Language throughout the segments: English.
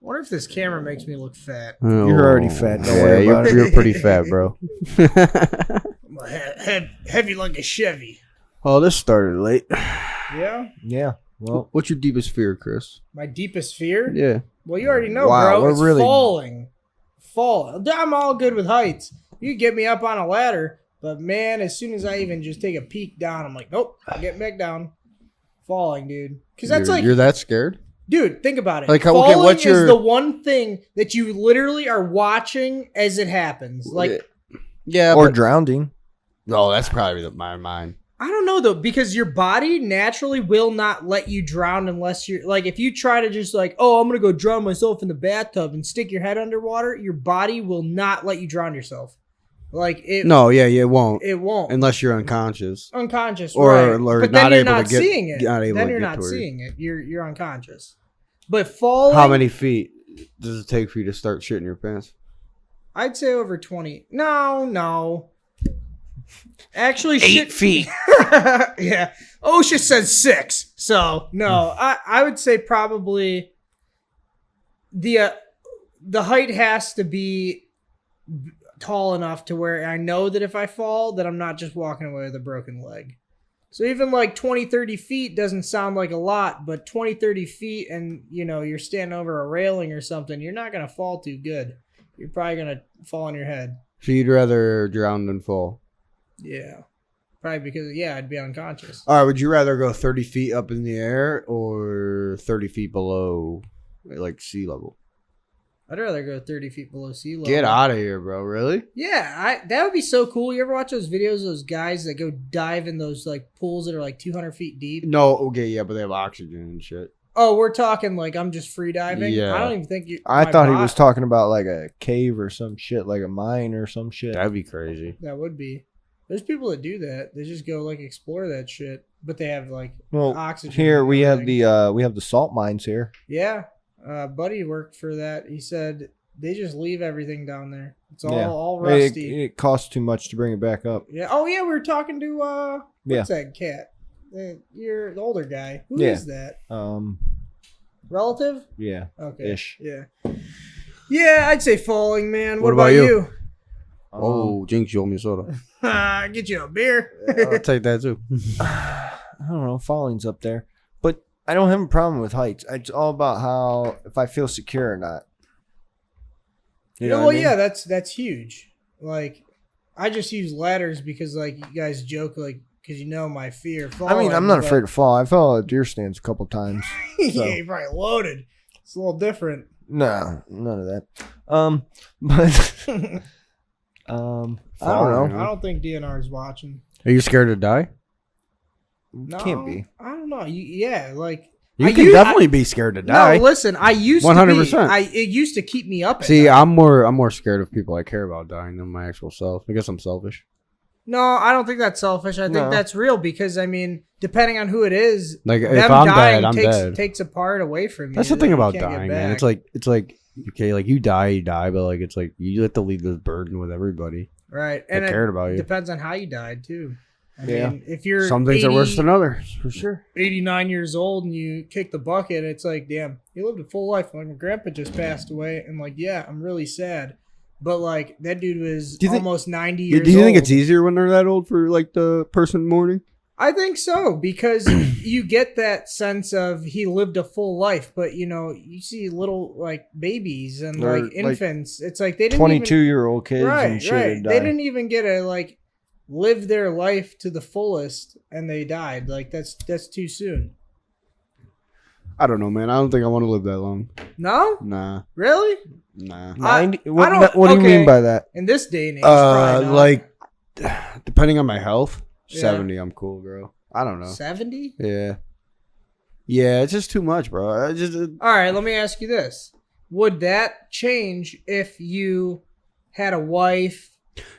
Wonder if this camera makes me look fat. Oh, you're already fat. Don't worry about it. You're pretty fat, bro. I'm heavy like a Chevy. Oh, this started late. Yeah? Yeah. Well, What's your deepest fear, Chris? My deepest fear? Yeah. Well, you already know, Wow, bro. we're It's really- falling. I'm all good with heights. You can get me up on a ladder, but man, as soon as I even just take a peek down, I'm like, nope, I'm getting back down. Falling, dude. Because that's You're that scared? dude, think about it. Like, falling okay, what's your... is the one thing that you literally are watching as it happens. Like, yeah, or drowning. No, that's probably my mind. I don't know though, because your body naturally will not let you drown unless you're like, if you try to just like, oh, I'm gonna go drown myself in the bathtub and stick your head underwater, your body will not let you drown yourself. Like it. No, yeah, it won't. It won't Unless you're unconscious. unconscious, Or right? not But then you're able not to get- seeing it. not able Then to you're get not to it. seeing it. You're unconscious. But falling. How many feet does it take for you to start shitting your pants? I'd say over 20. No. Actually, 8 feet. Yeah. OSHA says 6. So, no. I would say probably the height has to be tall enough to where I know that if I fall, that I'm not just walking away with a broken leg. So even like 20, 30 feet doesn't sound like a lot, but 20, 30 feet and, you're standing over a railing or something, you're not going to fall too good. You're probably going to fall on your head. So you'd rather drown than fall? Yeah. Probably because, I'd be unconscious. All right, would you rather go 30 feet up in the air or 30 feet below, like, sea level? I'd rather go 30 feet below sea level. Get out of here, bro. Really? Yeah, that would be so cool. You ever watch those videos of those guys that go dive in those like pools that are like 200 feet deep? No, okay, yeah, but they have oxygen and shit. Oh, we're talking like I'm just free diving? Yeah. I don't even think you... I thought he was talking about like a cave or some shit, like a mine or some shit. That'd be crazy. That would be. There's people that do that. They just go like explore that shit, but they have like oxygen. Here and we have everything. the salt mines here. Yeah. Buddy worked for that. He said they just leave everything down there. It's all rusty. It costs too much to bring it back up. Yeah. Oh yeah, we were talking to what's Yeah. that cat? You're the older guy. Who is that? Relative? Yeah. Okay. Ish. Yeah. Yeah, I'd say falling, man. What about about you? Oh, Jinx, you owe me a soda. Get you a beer. I'll take that too. I don't know. Falling's up there, but I don't have a problem with heights. It's all about how if I feel secure or not. You know what I mean? Yeah, that's huge. Like, I just use ladders because, like, you guys joke, like, because my fear of falling. I mean, I'm not afraid to fall. I fell at deer stands a couple times. Yeah, you're probably loaded. It's a little different. No, none of that. But I don't know. I don't think DNR is watching. Are you scared to die? No, Can't be. I don't know. You can definitely be scared to die. No, listen. I used 100%. It used to keep me up. See, at night. I'm more scared of people I care about dying than my actual self. I guess I'm selfish. No, I don't think that's selfish. I think No. that's real because, I mean, depending on who it is, Like if them I'm dying dead, I'm dead. takes a part away from you. That's the that thing you about can't get dying, man. back. It's like okay, like you die, but like it's like you have to leave this burden with everybody. Right. that And cared it about you. depends on how you died, too. I Yeah. mean, if you're Some things are worse than others, for sure. 89 years old and you kick the bucket, it's like, damn, you lived a full life. Like, my grandpa just passed away. And, like, yeah, I'm really sad. But, like, that dude was almost 90 years old. Do you think it's easier when they're that old for like the person mourning? I think so, because you get that sense of he lived a full life. But, you see little, like, babies and, Or, like, infants. It's like they didn't 22-year-old kids right, and shit right. had died. They didn't even get to, like, live their life to the fullest, and they died. Like, that's too soon. I don't know, man. I don't think I want to live that long. No? Nah, Really? nah. 90? I What don't- do you okay. mean by that? In this day and age, probably not. Like depending on my health, Yeah. 70. I'm cool, bro. I don't know. 70? Yeah, it's just too much, bro. I just All right, let me ask you this. Would that change if you had a wife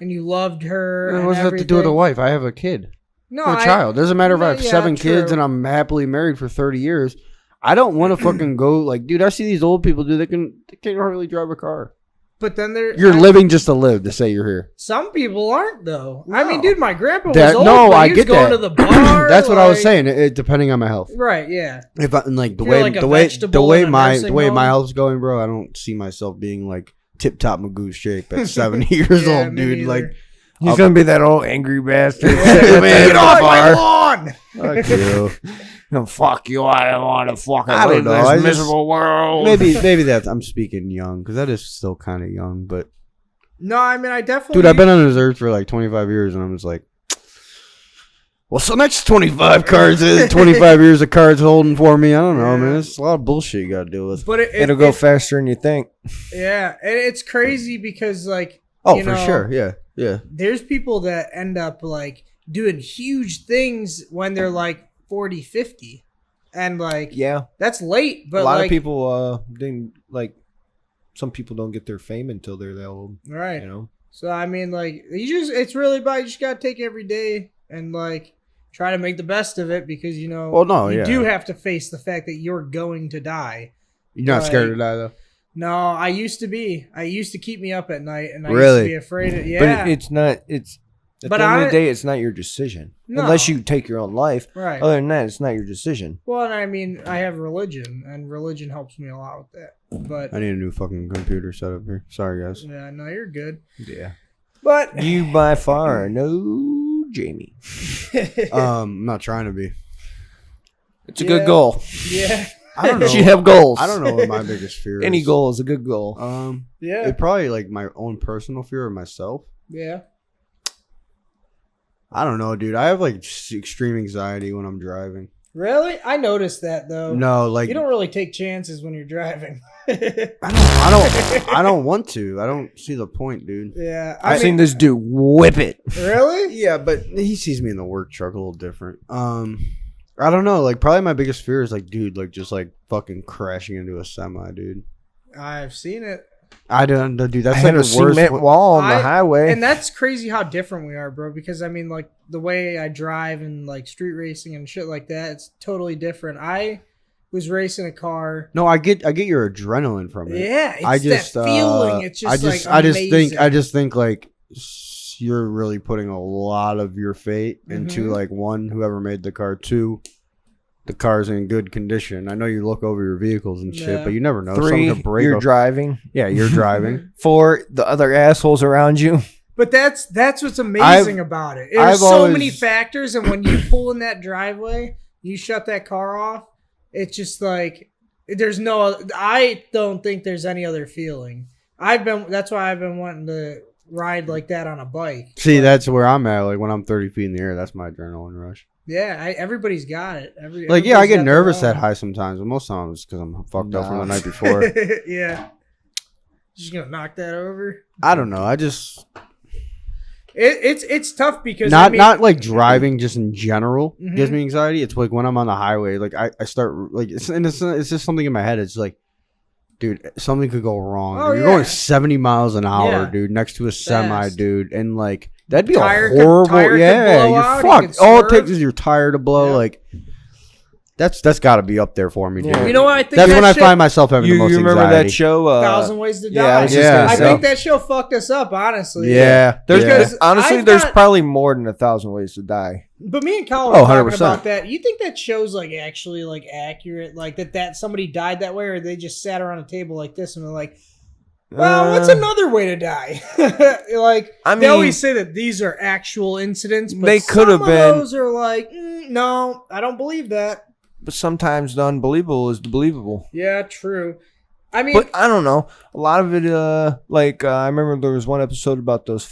and you loved her? what and does that have to do with a everything? wife? I have a kid. No, I'm a child. Doesn't matter if I have Yeah, 7 kids true. and I'm happily married for 30 years. I don't want to fucking go like, dude. I see these old people, dude. They can't hardly drive a car. But then You're living just to live, to say you're here. Some people aren't though. I No. mean, dude, my grandpa was That- old. no, but I he was get going that. to the bar. That's what I was like- saying. It depending on my health. Right? Yeah. If I, and like the If you're way like a the way vegetable the way in a my nursing the way my home. health's going, bro, I don't see myself being like tip top Magoo shape at 70 years Yeah, old, me dude. neither. Like He's gonna be that old angry bastard. Man, Get off my bar. lawn! Fuck you. No, fuck you! I don't want to fucking I don't live know, this I just- miserable world. Maybe that's I'm speaking young because that is still kind of young, but No, I mean, I definitely. dude, I've been on this earth for like 25 years, and I'm just like, well, so next 25 cards is 25 years of cards holding for me. I don't know, Yeah. man. It's a lot of bullshit you got to deal with. But It'll go faster than you think. Yeah, and it's crazy because like. Oh, you for know, sure. Yeah. There's people that end up like doing huge things when they're like 40, 50. And like, Yeah, that's late, but a lot like, of people didn't like. Some people don't get their fame until they're that old. right. You know. So I mean, like, it's really about you just gotta take every day and like try to make the best of it because you know, Well, no, you yeah. do have to face the fact that you're going to die. You're not Like, scared to die, though. No, I used to be. I used to keep me up at night, and I used Really? to be afraid of. Yeah, But it's not. It's at But the end of I- the day, it's not your decision. No. Unless you take your own life. right. Other than that, it's not your decision. Well, and I mean, I have religion, and religion helps me a lot with that. But I need a new fucking computer setup here. Sorry, guys. yeah, no, you're good. Yeah. But You by far are no Jamie. I'm not trying to be. It's a Yeah. good goal. yeah, I don't know. You have goals. I don't know what my biggest fear is. Any goal is a good goal. yeah, It probably like my own personal fear of myself. yeah. I don't know, dude. I have like extreme anxiety when I'm driving. Really, I noticed that though. No, like You don't really take chances when you're driving. I don't want to. I don't see the point, dude. Yeah, I've I seen mean, this dude whip it. really? Yeah, but he sees me in the work truck a little different. I don't know. Like, probably my biggest fear is like, dude, like just like fucking crashing into a semi, dude. I've seen it, I don't, dude. That's I like had a the worst. cement wall on the I- highway. and that's crazy how different we are, bro. Because I mean, like the way I drive and like street racing and shit like that, it's totally different. I was racing a car. No, I get your adrenaline from it. Yeah, it's I just that feeling. It's just I like I just amazing. think like you're really putting a lot of your fate into Mhm. like one, whoever made the car, two, the car's in good condition. I know you look over your vehicles and shit, Yeah. but you never know. 3, Someone could break you're a- driving. Yeah, you're driving. 4, the other assholes around you. But that's what's amazing about it. There's I've so always- many factors, and when you pull in that driveway, you shut that car off. It's just like there's no. I don't think there's any other feeling. That's why I've been wanting to ride like that on a bike. See, But, that's where I'm at. Like when I'm 30 feet in the air, that's my adrenaline rush. yeah. Everybody's got it. Like, yeah, I everybody's get got nervous their that high sometimes, but most times because I'm fucked up from the Nah. night before. own. Yeah. Just gonna knock that over. I don't know. I just It's tough because not I mean, not like driving just in general Mhm. gives me anxiety. It's like when I'm on the highway, like I start like it's just something in my head. It's like, dude, something could go wrong. Oh, You're yeah. going 70 miles an hour, Yeah. dude, next to a semi, Fast. dude, and like that'd be Tire a could- horrible. tire could Yeah, blow you're out, you fucked. could All it swerve. takes is your tire to blow. Yeah. Like that's got to be up there for me, dude. Yeah. You know what I think? That's that when I shit- find myself having the You most remember anxiety. that show? 1,000 Ways to Die. Yeah, I was just Yeah. gonna I say. think that show fucked us up, honestly. Yeah, There's yeah. Because honestly, I've there's got- probably more than 1,000 ways to die. But me and Kyle were Oh, talking 100%. about that. You think that show's like actually like accurate? Like that somebody died that way, or they just sat around a table like this and they're like, well, what's another way to die? Like I they mean- always say that these are actual incidents, but They could have some of been- Those are like, no, I don't believe that. But sometimes the unbelievable is the believable. Yeah, true. I mean, But I don't know. A lot of it, I remember there was one episode about those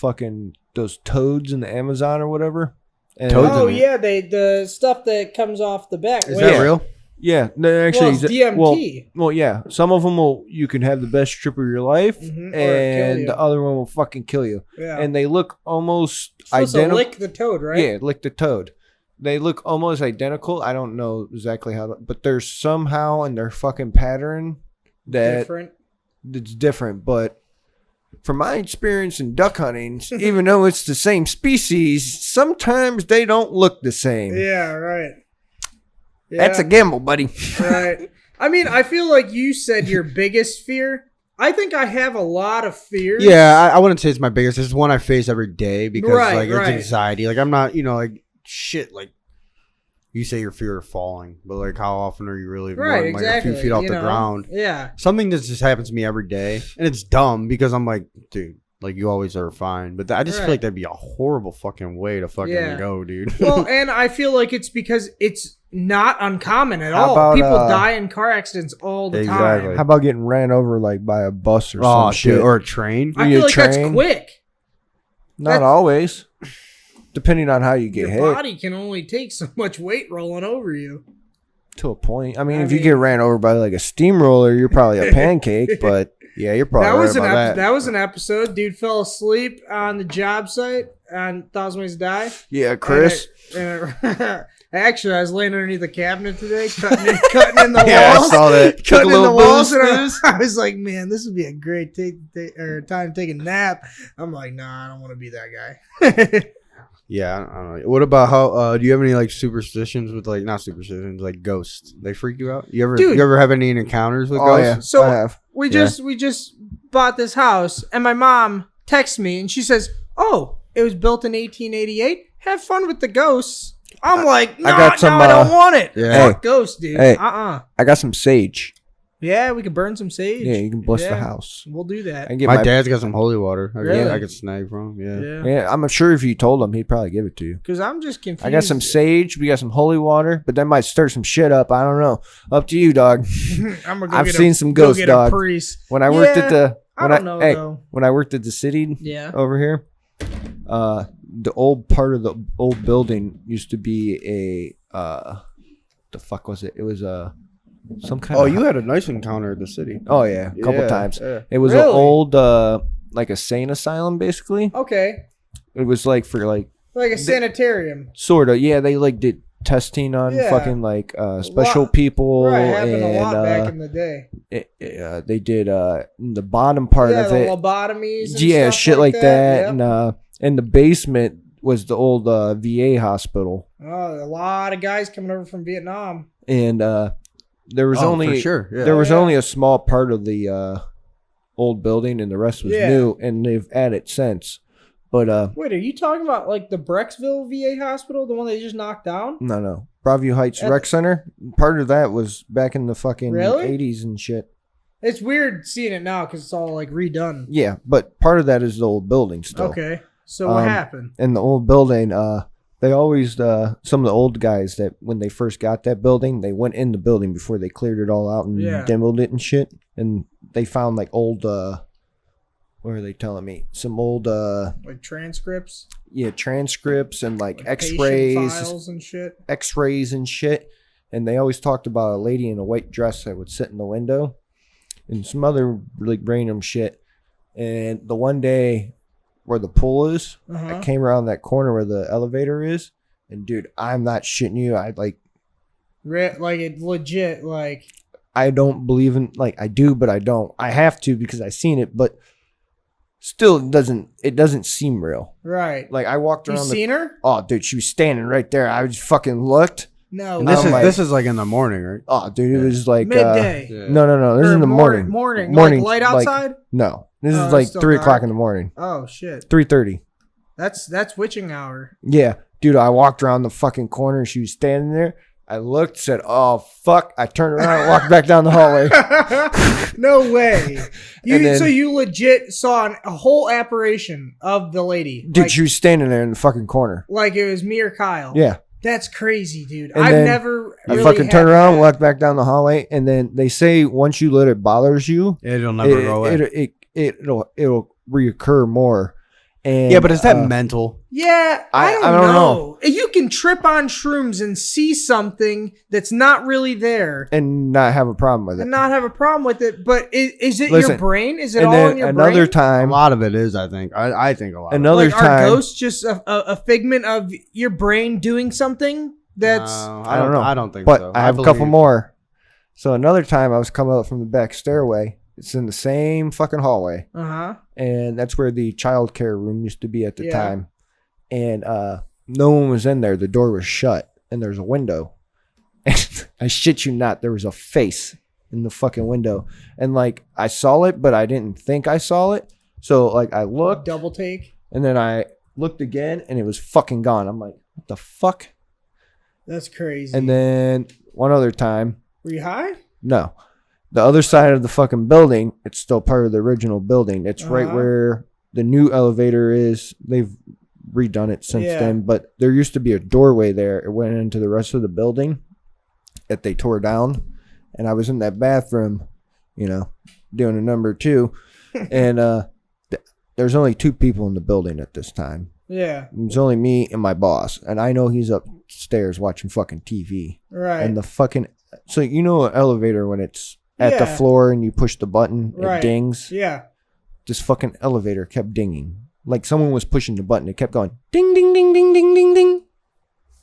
toads in the Amazon or whatever. And, Toads in oh it. yeah, the stuff that comes off the back. Is Wait, that real? Yeah, no, actually, Well, it's DMT. Well, yeah. Some of them you can have the best trip of your life, Mhm, or kill you. and the other one will fucking kill you. Yeah. And they look almost supposed to identical. lick the toad, right? Yeah, lick the toad. They look almost identical. I don't know exactly how, but there's somehow in their fucking pattern that Different. it's different. But from my experience in duck hunting, even though it's the same species, sometimes they don't look the same. Yeah, right. Yeah, That's a gamble, buddy. right. I mean, I feel like you said your biggest fear I think I have a lot of fears. Yeah, I wouldn't say it's my biggest. It's one I face every day because Right, it's right. anxiety. Like I'm not, like shit. Like you say, your fear of falling, but like how often are you really Right, more than, exactly. like a few feet off you the know? ground? Yeah. Something that just happens to me every day, and it's dumb because I'm like, dude, like you always are fine. But I just feel Right. like that'd be a horrible fucking way to fucking Yeah. go, dude. Well, and I feel like it's because it's not uncommon at How all. about, People die in car accidents all the Exactly. time. How about getting ran over like by a bus or Oh, some shit? shit, or a train. I You feel like that's train? quick. Not always, depending on how you get Your hit. body can only take so much weight rolling over you. To a point. I mean, I if you mean- get ran over by like a steamroller, you're probably a pancake. But yeah, you're probably That was right about that. that was an episode. Dude fell asleep on the job site on Thousand Ways to Die. Yeah, Chris. Actually, I was laying underneath the cabinet today, cutting in the Yeah, I walls. saw that. Took a Cutting in the little walls, boost. and I was like, "Man, this would be a great time to take a nap." I'm like, "Nah, I don't want to be that guy." Yeah, I don't know. What about how? Do you have any like superstitions with like not superstitions like ghosts? They freak you out? Dude. You ever have any encounters with Oh yeah, ghosts? So- I have. we just bought this house, and my mom texts me, and she says, "Oh, it was built in 1888. Have fun with the ghosts." I'm like, "No, got some, I don't want it. yeah. Fuck ghosts, dude. Hey. Uh-uh. I got some sage. Yeah, we could burn some sage. Yeah, you can bless the Yeah. house. We'll do that. I can get My dad's got some holy water. Really? I could snag from. Yeah. Yeah. Yeah, I'm sure if you told him, he'd probably give it to you. Because I'm just confused. I got some sage. We got some holy water, but that might stir some shit up. I don't know. Up to you, dog. I'm gonna go I've get seen some ghosts, go get dog. A priest. When I worked Yeah, at the I don't know though. when I worked at the city Yeah. over here, the old part of the old building used to be a the fuck was it? It was some kind Oh, of you had a nice encounter at the city. oh yeah, a couple Yeah, times. yeah. It was an Really? old like a sane asylum basically. Okay. It was like for like Like a sanitarium. sort of yeah, they like did testing on Yeah. fucking like special lot- people Right, happened a lot back and in the day. they did the bottom part Yeah, of the it. lobotomies. And Yeah, stuff shit like that. Yep. And in the basement was the old VA hospital. Oh, a lot of guys coming over from Vietnam. And there was Oh, only for sure. Yeah. there was Yeah. only a small part of the old building, and the rest was Yeah. new, and they've added since. But Wait, are you talking about like the Brecksville VA hospital, the one they just knocked down? no, Broadview Heights At- Rec Center. Part of that was back in the fucking Really? 80s and shit. It's weird seeing it now because it's all like redone. Yeah, but part of that is the old building still. Okay, so what Um, happened? In the old building, they always some of the old guys that when they first got that building, they went in the building before they cleared it all out and Yeah. demoed it and shit, and they found like old what are they telling me? Some old Like transcripts, transcripts and like patient x-rays files, and shit. x-rays and shit. And they always talked about a lady in a white dress that would sit in the window and some other like random shit. And the one day where the pool is, Uh-huh. I came around that corner where the elevator is, and dude, I'm not shitting you. Like it legit. Like I don't believe in I do, but I don't. I have to because I seen it, but still it doesn't seem real. right. Like I walked You around seen her? oh dude, she was standing right there. I just fucking looked. No. And this I'm is like- this is like in the morning, right? Oh dude, it was like midday. Yeah. No, this is Or in the morning. Morning. Morning, Like light like- outside. No, this Oh, is it's like still 3 o'clock dark. in the morning. Oh shit. 3:30. That's witching hour. Yeah, dude, I walked around the fucking corner. She was standing there. I looked, said, "Oh fuck!" I turned around and walked back down the hallway. No way. And then- So you legit saw a whole apparition of the lady. Dude, like, she was standing there in the fucking corner. like it was me or Kyle. Yeah, That's crazy, dude. And I've then never I really fucking had turned around, that. walked back down the hallway, and then they say once you let it bothers you, It'll never go away. it'll reoccur more. And Yeah, but is that mental? Yeah, I don't, I don't know. You can trip on shrooms and see something that's not really there and not have a problem with it? and not have a problem with it. But is it Listen, your brain? Is it and all then in your another brain? A time, lot of it is, I think. I think a lot. another Like, are time, ghosts just a figment of your brain doing something that's... I don't know. I don't think but so. I have a couple believe- more. So another time, I was coming up from the back stairway. It's in the same fucking hallway. Uh-huh. And that's where the child care room used to be at the Yeah. time. And no one was in there. The door was shut, and there's a window. And I shit you not, there was a face in the fucking window. And like I saw it, but I didn't think I saw it. So like I looked, Double take. and then I looked again, and it was fucking gone. I'm like, what the fuck? That's crazy. And then one other time, were you high? no, the other side of the fucking building, it's still part of the original building. It's right where the new elevator is. They've redone it since then, but there used to be a doorway there. It went into the rest of the building that they tore down, and I was in that bathroom, you know, doing a number 2, and there's only 2 people in the building at this time. Yeah. It's only me and my boss, and I know he's upstairs watching fucking TV. Right. And the fucking, so you know, an elevator when it's at the floor and you push the button, it dings. Yeah. This fucking elevator kept dinging. Like someone was pushing the button. It kept going ding, ding, ding, ding, ding, ding, ding.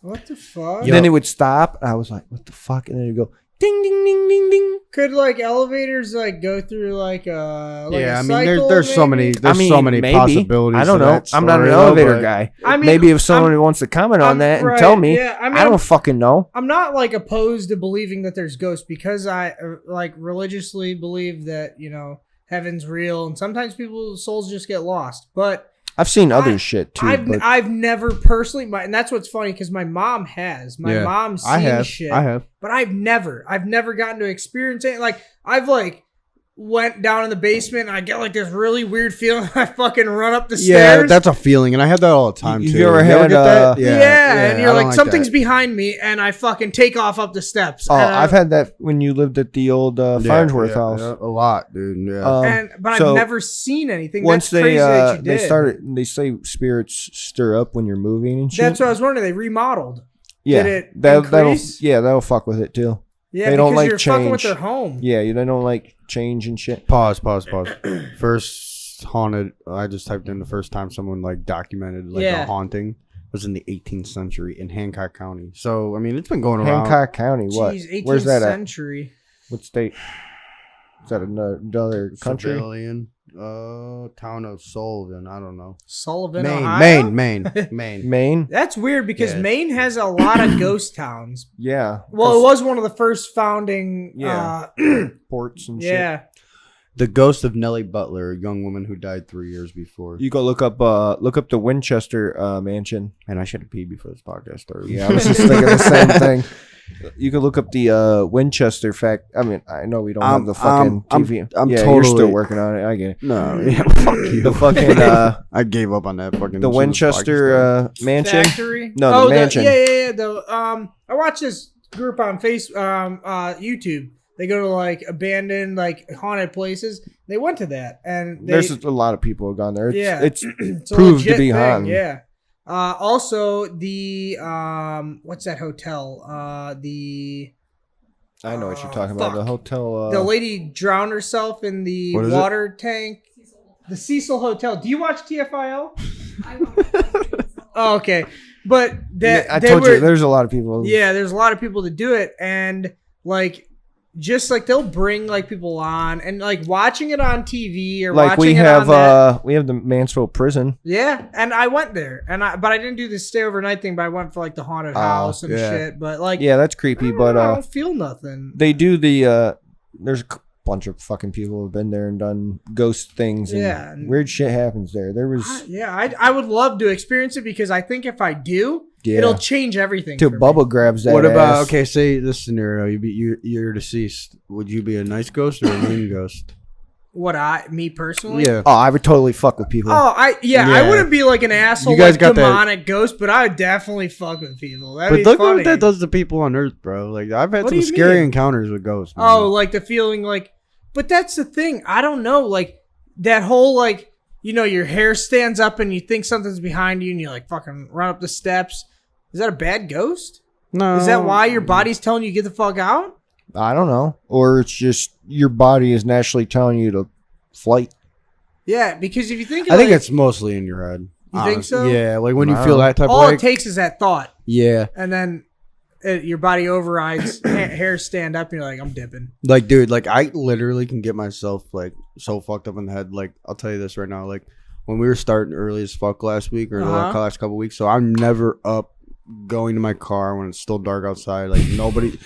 What the fuck? And then it would stop. And I was like, what the fuck? And then it would go ding, ding, ding, ding, ding. Could like elevators like go through like a yeah, a I mean, cycle, there's so many, so many maybe. possibilities. I don't to know. that I'm not an story, elevator but- guy. I mean, maybe if someone wants to comment on that and tell me, Yeah, I mean, I don't fucking know. I'm not like opposed to believing that there's ghosts because I like religiously believe that, you know, heaven's real and sometimes people's souls just get lost. But I've seen other shit too. I've never personally, and that's what's funny because my mom has. My mom's seen shit. I have. But I've never gotten to experience it. Like I've like went down in the basement and I get like this really weird feeling. I fucking run up the stairs. Yeah, that's a feeling, and I have that all the time too. You ever had get that? Yeah, and you're I don't like something's that. behind me, and I fucking take off up the steps. Oh, and I've had that when you lived at the old Farnsworth house. Yeah, a lot, dude. Yeah. but so I've never seen anything. Once That's crazy that you did. they say spirits stir up when you're moving and shit. That's what I was wondering. They remodeled. Yeah, Did it that'll increase? that'll fuck with it too. Yeah, they because don't like you're fucking with change. their home. Yeah, they don't like change and shit. Pause. First haunted. I just typed in the first time someone like documented like a haunting was in the 18th century in Hancock County. So I mean, it's been going around. Hancock County. What? Jeez, 18th Where's that century. at? What state? Is that another country? Civilian, town of Sullivan. I don't know. Sullivan, Maine, Ohio? Maine. Maine. That's weird because Yeah. Maine has a lot of ghost towns. Yeah. Well, it was one of the first founding. Ports and shit. Yeah. The ghost of Nellie Butler, a young woman who died 3 years before. You go look up the Winchester mansion. And I should have peed before this podcast started. Yeah, I was just thinking the same thing. You could look up the Winchester fact. I mean, I know we don't have the fucking TV. I'm yeah, totally you're still working on it. I get it. No, yeah, fuck you. The fucking I gave up on that fucking. the Winchester mansion. Factory? No, the mansion. Yeah. I watched this group on YouTube. They go to like abandoned, like haunted places. They went to that, and There's a lot of people who have gone there. It's it's a proved to legit be thing, haunted. Yeah. Also, the what's that hotel? I know what you're talking about. The hotel. The lady drowned herself in the What is water tank. The Cecil Hotel. Do you watch TFIL? Oh, okay, but I told you there's a lot of people. Yeah, there's a lot of people that do it, and like. Just like they'll bring like people on and like watching it on TV or like watching we it have on we have the Mansfield prison. yeah, and I went there but I didn't do the stay overnight thing, but I went for like the haunted house and shit. But like Yeah, that's creepy, but I don't feel nothing. they do the there's a bunch of fucking people who have been there and done ghost things and weird shit happens there. There was I would love to experience it because I think if I do, it'll change everything. Till for Bubba me. grabs that. What about ass. okay? Say this scenario: you're deceased. Would you be a nice ghost or a mean ghost? Me personally? Yeah. Oh, I would totally fuck with people. Oh, I Yeah. wouldn't be like an asshole, You guys like got that- demonic ghost, but I would definitely fuck with people. That'd But be look funny. what that does to people on Earth, bro. Like I've had What do some you scary mean? encounters with ghosts. Man. Oh, like the feeling like, but that's the thing. I don't know. Like that whole like, you know, your hair stands up and you think something's behind you and you like fucking run up the steps. Is that a bad ghost? no. Is that why your body's telling you to get the fuck out? I don't know. Or it's just your body is naturally telling you to flight. Yeah, because if you think, I think it's mostly in your head. You think so? Yeah, like when you Wow. feel that type all of way. it takes is that thought, Yeah, and then your body overrides. Hair stand up, and you're like, I'm dipping. like dude, like I literally can get myself like so fucked up in the head. Like I'll tell you this right now. Like when we were starting early as fuck last week or the last couple weeks, so I'm never up going to my car when it's still dark outside. Like nobody.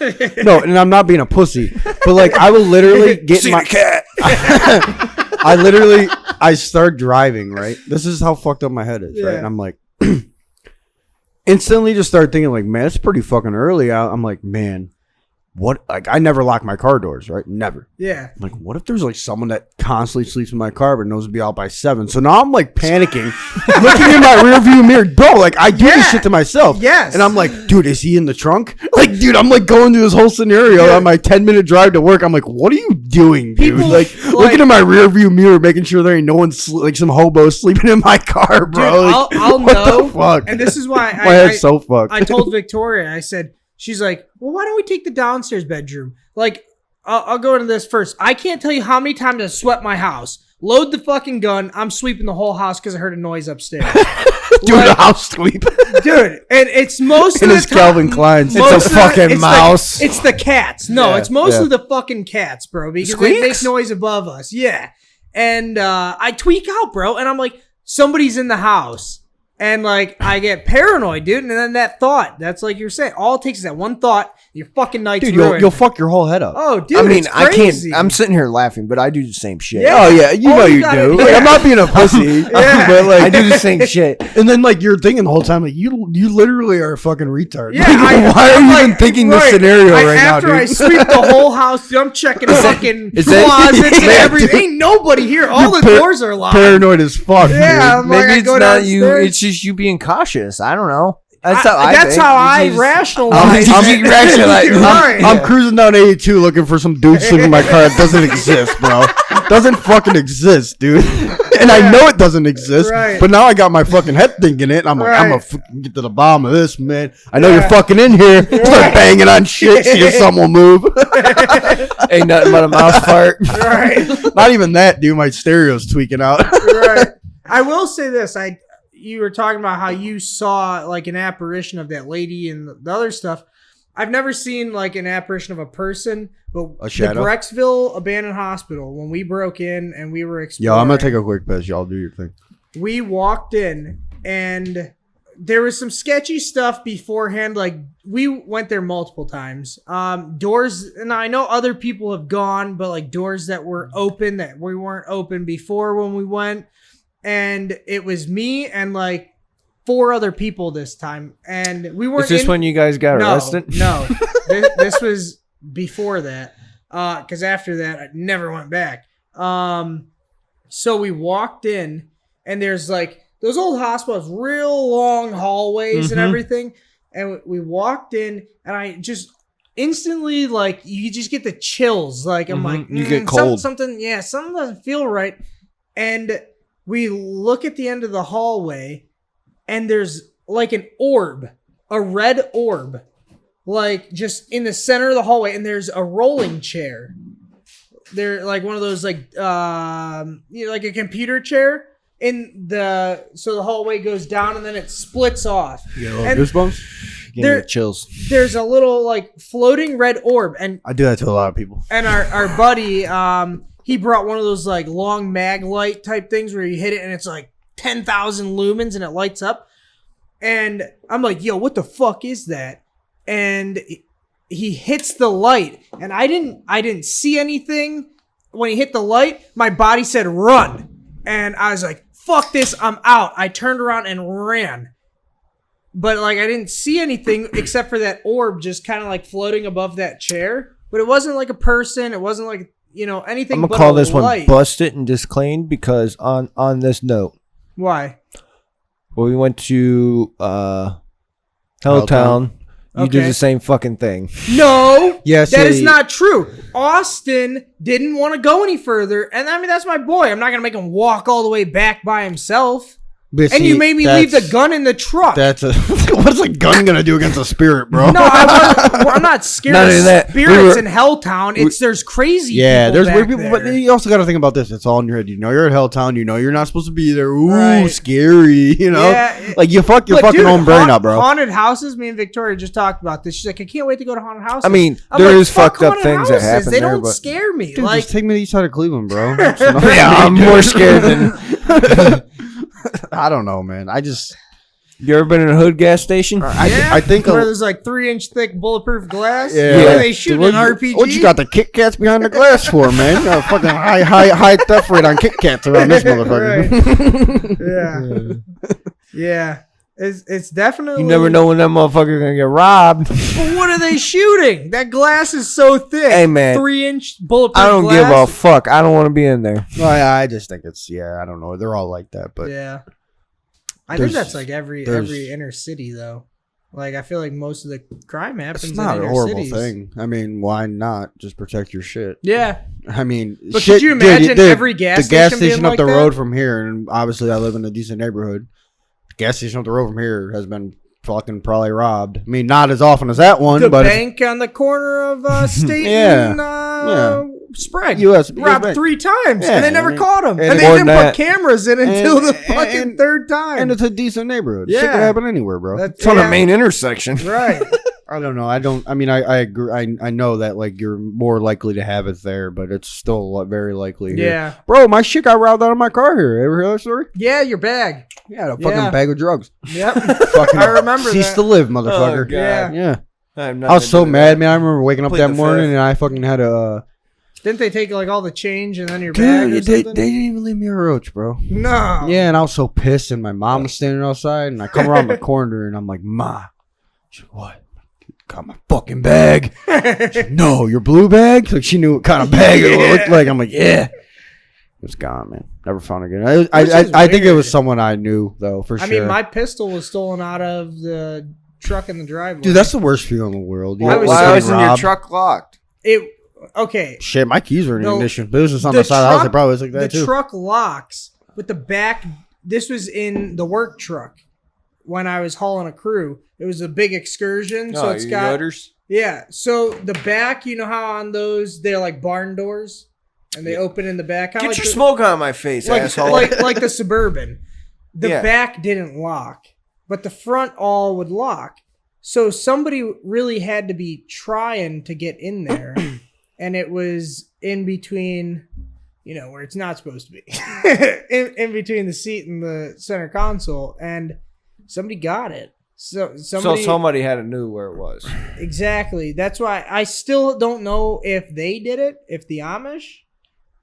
No, and I'm not being a pussy, but like I will literally get in my cat. I start driving. Right. This is how fucked up my head is. Right. And I'm like, instantly just start thinking like, man, it's pretty fucking early out. I'm like, man. What, like, I never lock my car doors, right? Never. Yeah. I'm like, what if there's like someone that constantly sleeps in my car but knows to be out by 7? So now I'm like panicking, looking in my rearview mirror. Bro, like I do this shit to myself. Yes. And I'm like, dude, is he in the trunk? Like, dude, I'm like going through this whole scenario on my 10-minute drive to work. I'm like, what are you doing, dude? People, like looking in my rearview mirror, making sure there ain't no one, like some hobo sleeping in my car, bro. Dude, like, I'll what know. the fuck? And this is why my head's so fucked. I told Victoria, I said, she's like, well, why don't we take the downstairs bedroom? Like, I'll go into this first. I can't tell you how many times I swept my house. Load the fucking gun. I'm sweeping the whole house because I heard a noise upstairs. Dude, a house sweep. Dude, and it's most of the time. Calvin Klein's. It's a fucking mouse. It's the cats. No, Yeah, it's mostly the fucking cats, bro, because they make Squeaks? noise above us. Yeah. And I tweak out, bro, and I'm like, somebody's in the house. And like, I get paranoid, dude. And then that thought, that's like you're saying, all it takes is that one thought, your fucking night's Dude, ruined. you'll fuck your whole head up. Oh, dude, I mean, it's I crazy. can't. I'm sitting here laughing, but I do the same shit. Yeah. Oh yeah, you All know you you gotta do. do- Like, I'm not being a pussy, but like I do the same shit. And then like you're thinking the whole time, like you literally are a fucking retard. Yeah, Like, why are I'm you like, even thinking this right. scenario right now, After dude? I sweep the whole house, dude, I'm checking fucking is that- closets and Yeah, everything. Ain't nobody here. All the doors are locked. Paranoid as fuck. Yeah, dude. I'm like, Maybe I it's go not you. downstairs. It's just you being cautious. I don't know. That's how I think. You just- rationalize. I'm rationalize- You're right. I'm cruising down 82 looking for some dude sleeping in my car. It doesn't exist, bro. Doesn't fucking exist, dude. And I know it doesn't exist, Right. but now I got my fucking head thinking it. And I'm like, I'm Right. gonna fucking get to the bottom of this, man. I know you're fucking in here. Start banging on shit, see if someone will move. Ain't nothing but a mouse fart. Right. Not even that, dude. My stereo's tweaking out. Right. I will say this. You were talking about how you saw like an apparition of that lady and the other stuff. I've never seen like an apparition of a person, but A shadow? the Brecksville Abandoned Hospital, when we broke in and we were exploring. Yo, I'm gonna take a quick piss. Y'all do your thing. We walked in and there was some sketchy stuff beforehand. Like we went there multiple times. Doors, and I know other people have gone, but like doors that were open that we weren't open before when we went. And it was me and like 4 other people this time. And we weren't Is this when you guys got arrested? No. This was before that. Because after that, I never went back. So we walked in and there's like those old hospitals, real long hallways and everything. And we walked in and I just instantly, like, you just get the chills. Like, I'm like, You get cold. something doesn't feel right. And we look at the end of the hallway and there's like an orb, a red orb, like just in the center of the hallway. And there's a rolling chair. They're like one of those like, like a computer chair so the hallway goes down and then it splits off. You get a And little goosebumps? Give me the chills. there's a little like floating red orb. And I do that to a lot of people. our buddy, he brought one of those like long mag light type things where you hit it and it's like 10,000 lumens and it lights up. And I'm like, yo, what the fuck is that? And he hits the light and I didn't see anything. When he hit the light, my body said run. And I was like, fuck this, I'm out. I turned around and ran. But like I didn't see anything except for that orb just kind of like floating above that chair. But it wasn't like a person. It wasn't like, anything. I'm gonna but call a this light. one busted and disclaimed because on this note, Why? when we went to Helltown, you did Okay. the same fucking thing. No. Yes, that is not true. Austin didn't want to go any further. And I mean, that's my boy. I'm not going to make him walk all the way back by himself. But And see, you made me leave the gun in the truck. That's a what's a gun gonna do against a spirit, bro? No, I'm not scared Not of only that, spirits in Helltown. There's crazy Yeah, people there's back weird people, but there. you also got to think about this. It's all in your head. You know you're at Helltown. You know you're not supposed to be there. Ooh, Right. scary. You know, Yeah, like you fuck your But fucking dude, own brain up, bro. Haunted houses. Me and Victoria just talked about this. She's like, I can't wait to go to haunted houses. I mean, I'm there like, is fuck fucked up haunted things that houses. happen They there, don't but scare me. Dude, like, just take me to the east side of Cleveland, bro. yeah, I'm more scared than. I don't know, man. You ever been in a hood gas station? I think where there's like 3-inch thick bulletproof glass. Yeah. What are they shooting an RPG? What you got the Kit Kats behind the glass for, man? You got a fucking high theft rate on Kit Kats around this motherfucker. Yeah. It's definitely. You never know when that motherfucker gonna get robbed. But what are they shooting? That glass is so thick. Hey, man. 3-inch bulletproof I don't glass. give a fuck. I don't want to be in there. Well, I just think it's I don't know. They're all like that, but Yeah. I think that's like every inner city though. Like I feel like most of the crime happens it's not in a inner horrible cities. thing. I mean, why not just protect your shit? Yeah. I mean, But could you imagine every gas the gas station being station up like the that? road from here, and obviously I live in a decent neighborhood. The gas station up the road from here has been fucking probably robbed. I mean, not as often as that one, The but bank on the corner of State Yeah. and Sprague US robbed Bank. 3 times, Yeah, and they never and- caught him, and and they more didn't than put that- cameras in until the fucking and- third time. and it's a decent neighborhood. Shit Yeah. can happen anywhere, bro. That's It's on a main intersection. right. I don't know. I mean, I agree. I know that like you're more likely to have it there, but it's still very likely. Here. Yeah, Bro, my shit got robbed out of my car here. Ever hear that story? yeah, your bag. Yeah, a fucking Yeah. bag of drugs. Yep, Fucking I remember cease that. to live, motherfucker. Oh, God. Yeah. Yeah. I I was so mad, man. I remember waking up Plead that the morning fifth. and I fucking had a. Didn't they take like all the change and then your bag? Or Dude, they something? didn't even leave me a roach, bro. No. Yeah, and I was so pissed, and my mom was standing outside, and I come around the corner, and I'm like, Ma, she said, what? Got my fucking bag. She said, no, your blue bag? Like she knew what kind of bag it looked like. I'm like, yeah. It was gone, man. Never found it again. I think it was someone I knew though, for sure. I mean, my pistol was stolen out of the truck in the driveway. Dude, that's the worst feeling in the world. Why was Why getting wasn't your truck locked? okay. Shit, my keys were in the No, ignition, but it was just on the the side of the house. truck- It probably was like that The too. truck locks, but the back. This was in the work truck when I was hauling a crew. It was a big excursion, so it's got Yoders? yeah. So the back, you know how on those they're like barn doors, and they open in the back. Kinda Get like your the, smoke on my face, asshole. like the Suburban. The Yeah. back didn't lock, but the front all would lock. So somebody really had to be trying to get in there, and it was in between, where it's not supposed to be, in between the seat and the center console, and somebody got it. So somebody had to knew where it was. Exactly. That's why I still don't know if they did it, if the Amish,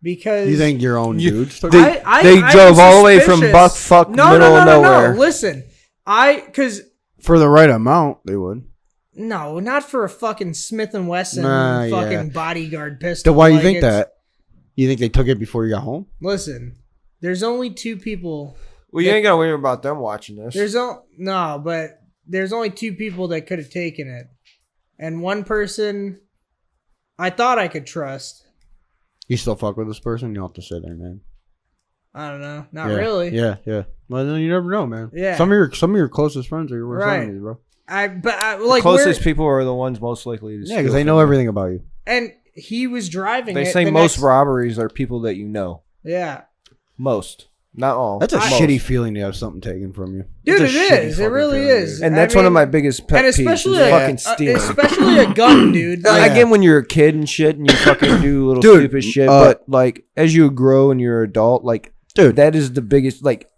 because You think your own dudes? took They- it? They drove all the way from suspicious. buck-fuck middle of nowhere. No. Listen, because For the right amount, they would. no, not for a fucking Smith and Wesson Nah, fucking yeah. bodyguard pistol. Then why do you Like, think it's- that? You think they took it before you got home? Listen, there's only 2 people. Well, you ain't gotta worry about them watching this. But there's only 2 people that could have taken it, and one person I thought I could trust. You still fuck with this person? You don't have to say their name. I don't know, not Yeah, really. Yeah. Well, then you never know, man. Yeah. Some of your closest friends are your worst Right. enemies, bro. The closest people are the ones most likely to Yeah, steal because they from know you. everything about you. and he was driving. They it say the most next- robberies are people that you know. Yeah, Most. Not all. That's a Most. shitty feeling to have something taken from you. dude, It's it a shitty is. It fucking really feeling, is. dude. And I that's one of mean, my biggest pet and peeves especially is a, fucking stealing. especially a gun, dude. I Like, get when you're a kid and shit and you fucking do little Dude, stupid shit, uh, but like as you grow and you're an adult, like Dude. that is the biggest. Like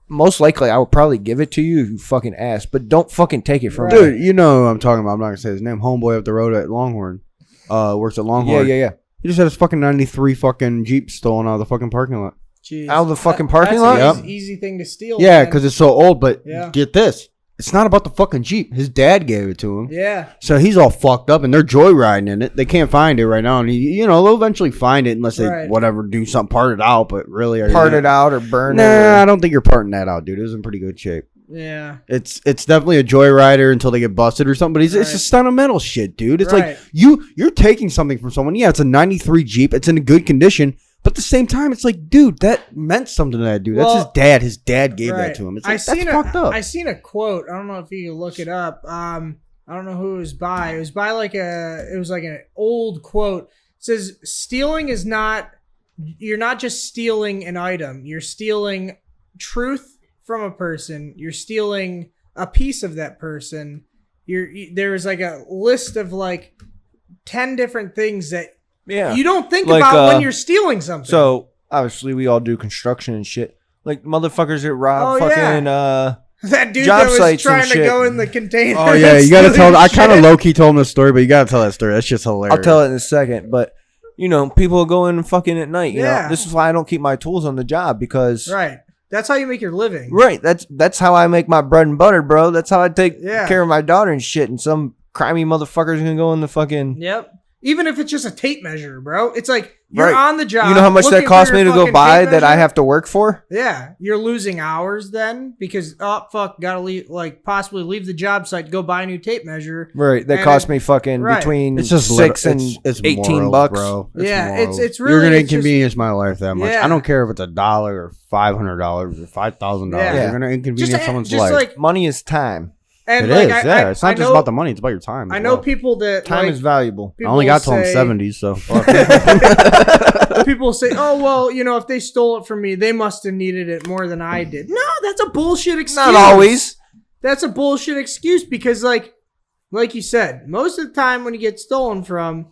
most likely, I would probably give it to you if you fucking ask, but don't fucking take it from me. Dude, you know who I'm talking about. I'm not gonna say his name. Homeboy up the road at Longhorn. Works at Longhorn. Yeah. He just had his fucking 93 fucking Jeep stolen out of the fucking parking lot. jeez. Out of the fucking parking That's lot? an easy thing to steal. Yeah, man. because it's so old. But Yeah. get this. It's not about the fucking Jeep. His dad gave it to him. yeah, So he's all fucked up and they're joyriding in it. They can't find it right now. And they'll eventually find it unless they Right. do something, part it out. But really, are you Part gonna- it out or burn Nah, it. I don't think you're parting that out, dude. It was in pretty good shape. yeah. It's definitely a joyrider until they get busted or something. But it's Right. just sentimental shit, dude. It's Right. like you're taking something from someone. Yeah, it's a 93 Jeep. It's in good condition. But at the same time, it's like, dude, that meant something to that dude. That's Well, his dad. His dad gave Right. that to him. It's like, that's fucked up. I seen a quote. I don't know if you can look it up. I don't know who it was by. It was by it was like an old quote. It says, stealing is not, you're not just stealing an item. You're stealing truth from a person. You're stealing a piece of that person. There's like a list of like 10 different things that Yeah. you don't think Like, about when you're stealing something. So obviously we all do construction and shit. Like motherfuckers that rob Oh, fucking That dude job that was sites and trying to shit. go in the container. Oh yeah, and you gotta steal tell. I his kind of shit. low key told him the story, but you gotta tell that story. That's just hilarious. I'll tell it in a second, but you know, people go in fucking at night. You Yeah. know, this is why I don't keep my tools on the job because Right. That's how you make your living. right, that's how I make my bread and butter, bro. That's how I take Yeah. care of my daughter and shit. And some crimey motherfucker's gonna go in the fucking. Yep. Even if it's just a tape measure, bro. It's like you're Right. on the job. You know how much looking that for cost your me to go fucking buy tape that I measure? have to work for? Yeah, you're losing hours then because gotta leave, like possibly leave the job site, go buy a new tape measure. Right, that And cost me fucking right. between It's just $6 and it's 18 morals, bucks. bro. Yeah, morals. it's You're really- gonna it's just- inconvenience my life that much. Yeah. I don't care if it's $1 or $500 or $5,000. Yeah. You're gonna inconvenience someone's just life. like Money is time. and It like is. I, It's not I just know, about the money. It's about your time. I as know well. people that Time like, is valuable. I only got till I'm say- 70, so fuck. People say, "Oh well, you know, if they stole it from me, they must have needed it more than I did." No, that's a bullshit excuse. Not always. That's a bullshit excuse because, like you said, most of the time when you get stolen from,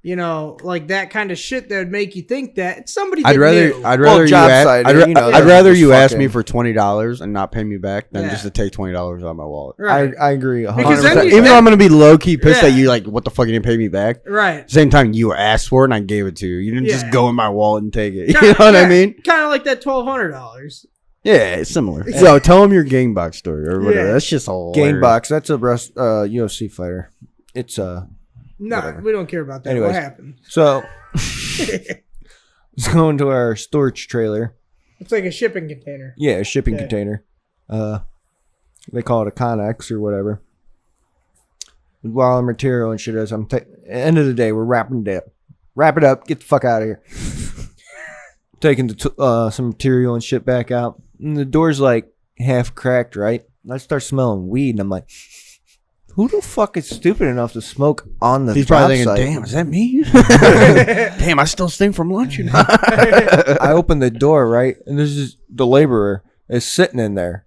you know, like that kind of shit that would make you think that it's somebody. That I'd rather knew. you job ask, site, I'd, you know, I'd rather just you ask fucking- me for $20 and not pay me back than Yeah. just to take $20 out of my wallet. right, I agree. 100%. Because then you- Even though I'm gonna be low key pissed Yeah. at you, like, what the fuck, you didn't pay me back? right. Same time, you asked for it and I gave it to you. You didn't Yeah. just go in my wallet and take it. You know what I mean? Kind of like that $1,200. Yeah, it's similar. So tell them your gang box story or whatever. Yeah. That's just hilarious. Gang box. That's a UFC fighter. It's No, Whatever. we don't care about that. Anyways. What happened? so. Let's go into our storage trailer. It's like a shipping container. Yeah, a shipping Okay. container. They call it a Connex or whatever. While the material and shit is, end of the day, we're wrapping it up. Wrap it up. Get the fuck out of here. Taking some material and shit back out. And the door's like half cracked, right? I start smelling weed, and I'm like, who the fuck is stupid enough to smoke on the He's job probably thinking, site? damn, is that me? Damn, I still stink from lunch. You know? I open the door, right? And there's just the laborer is sitting in there.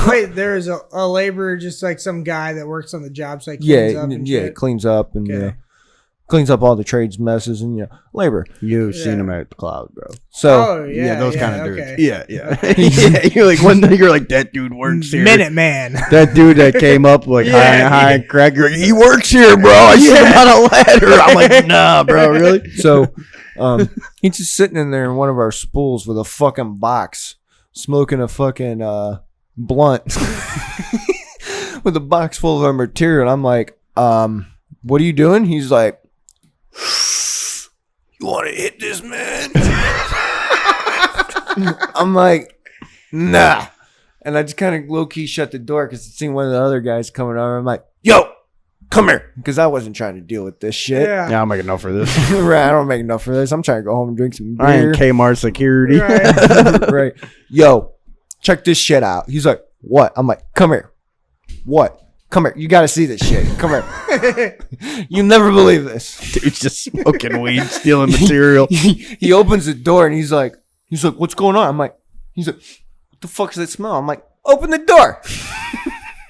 Wait, there is a laborer, just like some guy that works on the job site. Cleans up and Yeah, shit. cleans up and Okay. cleans up all the trades messes and labor. You've Yeah. seen him at the cloud, bro. So Oh yeah, those kind of dudes. okay. Yeah. Yeah, you're like one day you're like, that dude works here. Minute Man. That dude that came up like Yeah. high and crack. You're like, he works here, bro. I see him on a ladder. I'm like, nah, bro, really? so he's just sitting in there in one of our spools with a fucking box, smoking a fucking blunt with a box full of our material. And I'm like, what are you doing? He's like, you want to hit this man? I'm like, nah. And I just kind of low-key shut the door because I seen one of the other guys coming over. I'm like, yo, come here. Because I wasn't trying to deal with this shit. Yeah. Yeah, I'm making enough for this. Right, I don't make enough for this. I'm trying to go home and drink some I beer. ain't Kmart security. Right. Right. Yo, check this shit out. He's like, what? I'm like, come here. What? Come here. You got to see this shit. Come here. You'll never believe this. Dude's just smoking weed, stealing material. He opens the door and he's like, what's going on? I'm like, he's like, what the fuck does that smell? I'm like, open the door.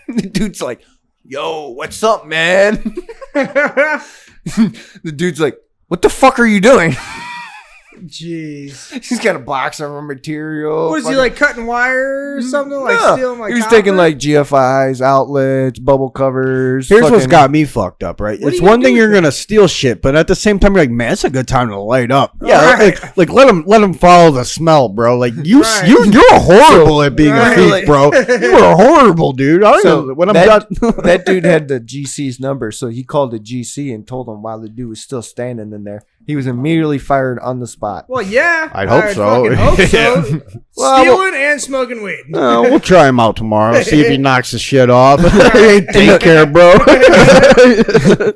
The dude's like, yo, what's up, man? The dude's like, what the fuck are you doing? Jeez. He's got a box of material. What is he fucking- like cutting wire or something? Like No, stealing like he was copper? taking like GFIs, outlets, bubble covers. Here's what's fucking- got me fucked up, right? What It's are you one thing gonna you're do? gonna steal shit, but at the same time, you're like, man, it's a good time to light up. Yeah, Right. like let him follow the smell, bro. Like Right. you're horrible at being Right. a thief, bro. You are horrible, dude. I don't know when I'm that, done. that dude had the GC's number, so he called the GC and told him while the dude was still standing in there. He was immediately fired on the spot. Well, yeah. I'd hope so. fucking hope so. Yeah. Well, Stealing and smoking weed. We'll try him out tomorrow. See if he knocks the shit off. Take care, bro.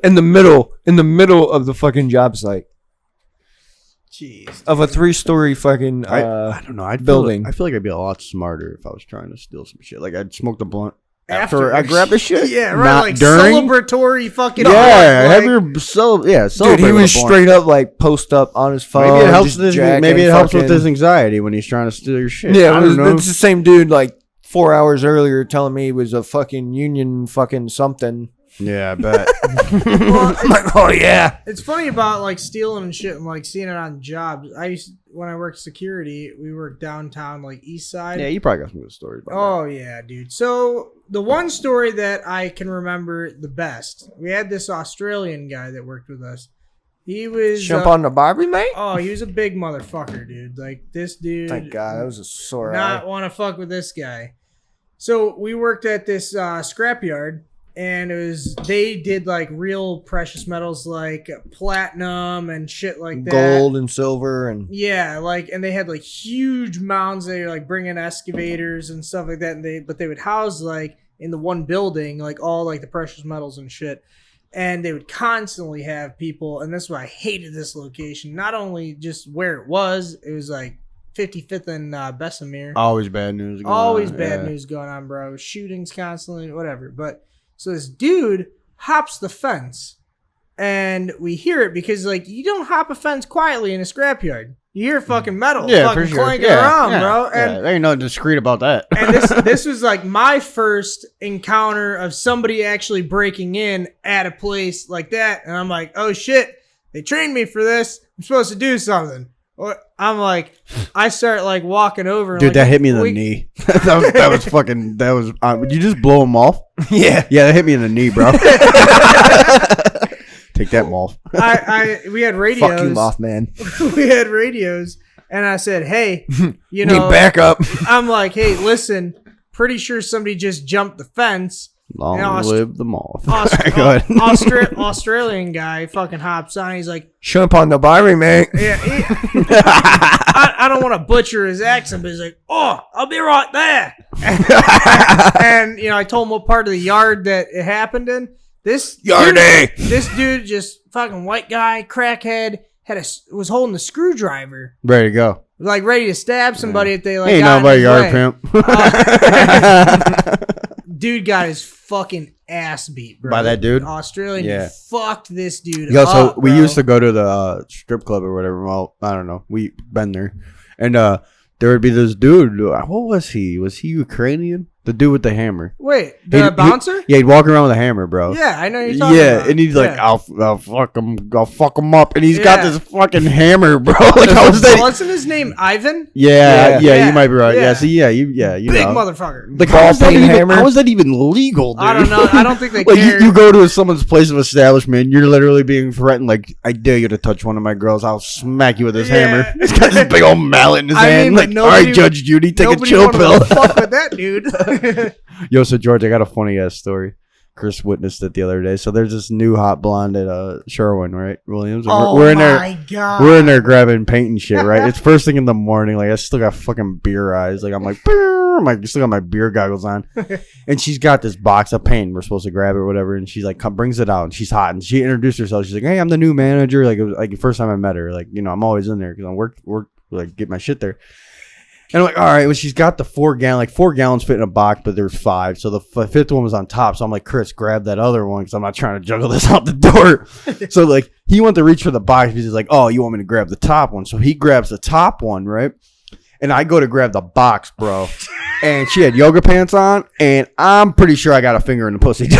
in the middle of the fucking job site Jeez. of a 3-story fucking I don't know. building. I feel like I'd be a lot smarter if I was trying to steal some shit. Like I'd smoke the blunt after I grab the shit. Yeah, right. Not Like during. celebratory fucking. Yeah, like, have your Dude, celebrate he with was a blunt. straight up like post up on his phone. Maybe it helps. just This, jacking maybe it helps with fucking- his anxiety when he's trying to steal your shit. Yeah, I it don't was, know. it's the same dude like 4 hours earlier telling me he was a fucking union fucking something Yeah, I bet. Well, I'm like, oh yeah. it's funny about like stealing and shit and like seeing it on jobs. When I worked security, we worked downtown, like east side. Yeah, you probably got some good stories about Oh yeah, dude. So the one story that I can remember the best, we had this Australian guy that worked with us. He was Jump on the Barbie, mate. Oh, he was a big motherfucker, dude. Like this dude. Thank God, that was a sore Not eye. want to fuck with this guy. So we worked at this scrapyard, and they did like real precious metals like platinum and shit like that. Gold and silver and Yeah, like, and they had like huge mounds. They were like bringing excavators and stuff like that, and they would house like in the one building like all like the precious metals and shit. And they would constantly have people, and that's why I hated this location. Not only just where it was like 55th and Bessemer. Always bad news. Always bad news going on, bro. Shootings constantly, whatever. But so this dude hops the fence, and we hear it because like you don't hop a fence quietly in a scrapyard. You hear fucking metal, fucking clanking around, bro. And there ain't nothing discreet about that. and this was like my first encounter of somebody actually breaking in at a place like that, and I'm like, oh shit, they trained me for this. I'm supposed to do something. I'm like, I start like walking over. Dude, like, that hit me in the knee. that was fucking. That was. Would you just blow him off? yeah. Yeah, that hit me in the knee, bro. Take that, Moth. We had radios. Fuck you, Mothman. We had radios, and I said, hey, you know, Need backup. I'm like, hey, listen, pretty sure somebody just jumped the fence. Long And live the Moth. Go ahead. Australian guy fucking hops on. He's like, Jump on the Barbie, mate. yeah, I don't want to butcher his accent, but he's like, oh, I'll be right there. And you know, I told him what part of the yard that it happened in. This dude, just fucking white guy, crackhead, was holding the screwdriver, Ready to go. like ready to stab somebody if they like. Ain't got in nobody his yard way. pimp. Dude got his fucking ass beat, bro. By that dude? Australian. Yeah. Fucked this dude Yo, so up, we bro. used to go to the strip club or whatever. Well, I don't know. We been there, and there would be this dude. What was he? Was he Ukrainian? The dude with the hammer. Wait, the bouncer? Yeah, he'd walk around with a hammer, bro. Yeah, I know you're talking about. And he's like, Yeah. I'll fuck him up, and he's got Yeah. this fucking hammer, bro. Like, how was that? Wasn't his name Ivan? Yeah, Yeah. you might be right. Yeah. Yeah, so you Big know. motherfucker. Like, Ball peen hammer? how is that even legal, dude? I don't know. I don't think they Like care. you go to someone's place of establishment, you're literally being threatened. Like, I dare you to touch one of my girls, I'll smack you with this Yeah. hammer. He's got this big old mallet in his hand. but Like, all right, Judge Judy, take a nobody chill wanted pill. to fuck with that dude. Yo, so George, I got a funny ass story. Chris witnessed it the other day. So there's this new hot blonde at Sherwin, right, Williams. And Oh we're in there. my god. We're in there grabbing paint and shit, right? It's first thing in the morning. Like, I still got fucking beer eyes. Like, I'm like, "Brr." I'm like, still got my beer goggles on. And she's got this box of paint. We're supposed to grab it or whatever. And she's like, brings it out. And she's hot. And she introduced herself. She's like, hey, I'm the new manager. Like, it was like the first time I met her. Like, you know, I'm always in there because I work, like, get my shit there. And I'm like, all right, well, she's got the 4 gallons fit in a box, but there's 5. So the fifth one was on top. So I'm like, Chris, grab that other one because I'm not trying to juggle this out the door. So, like, he went to reach for the box because he's like, oh, you want me to grab the top one? So he grabs the top one, right? And I go to grab the box, bro. And she had yoga pants on, and I'm pretty sure I got a finger in the pussy, dude.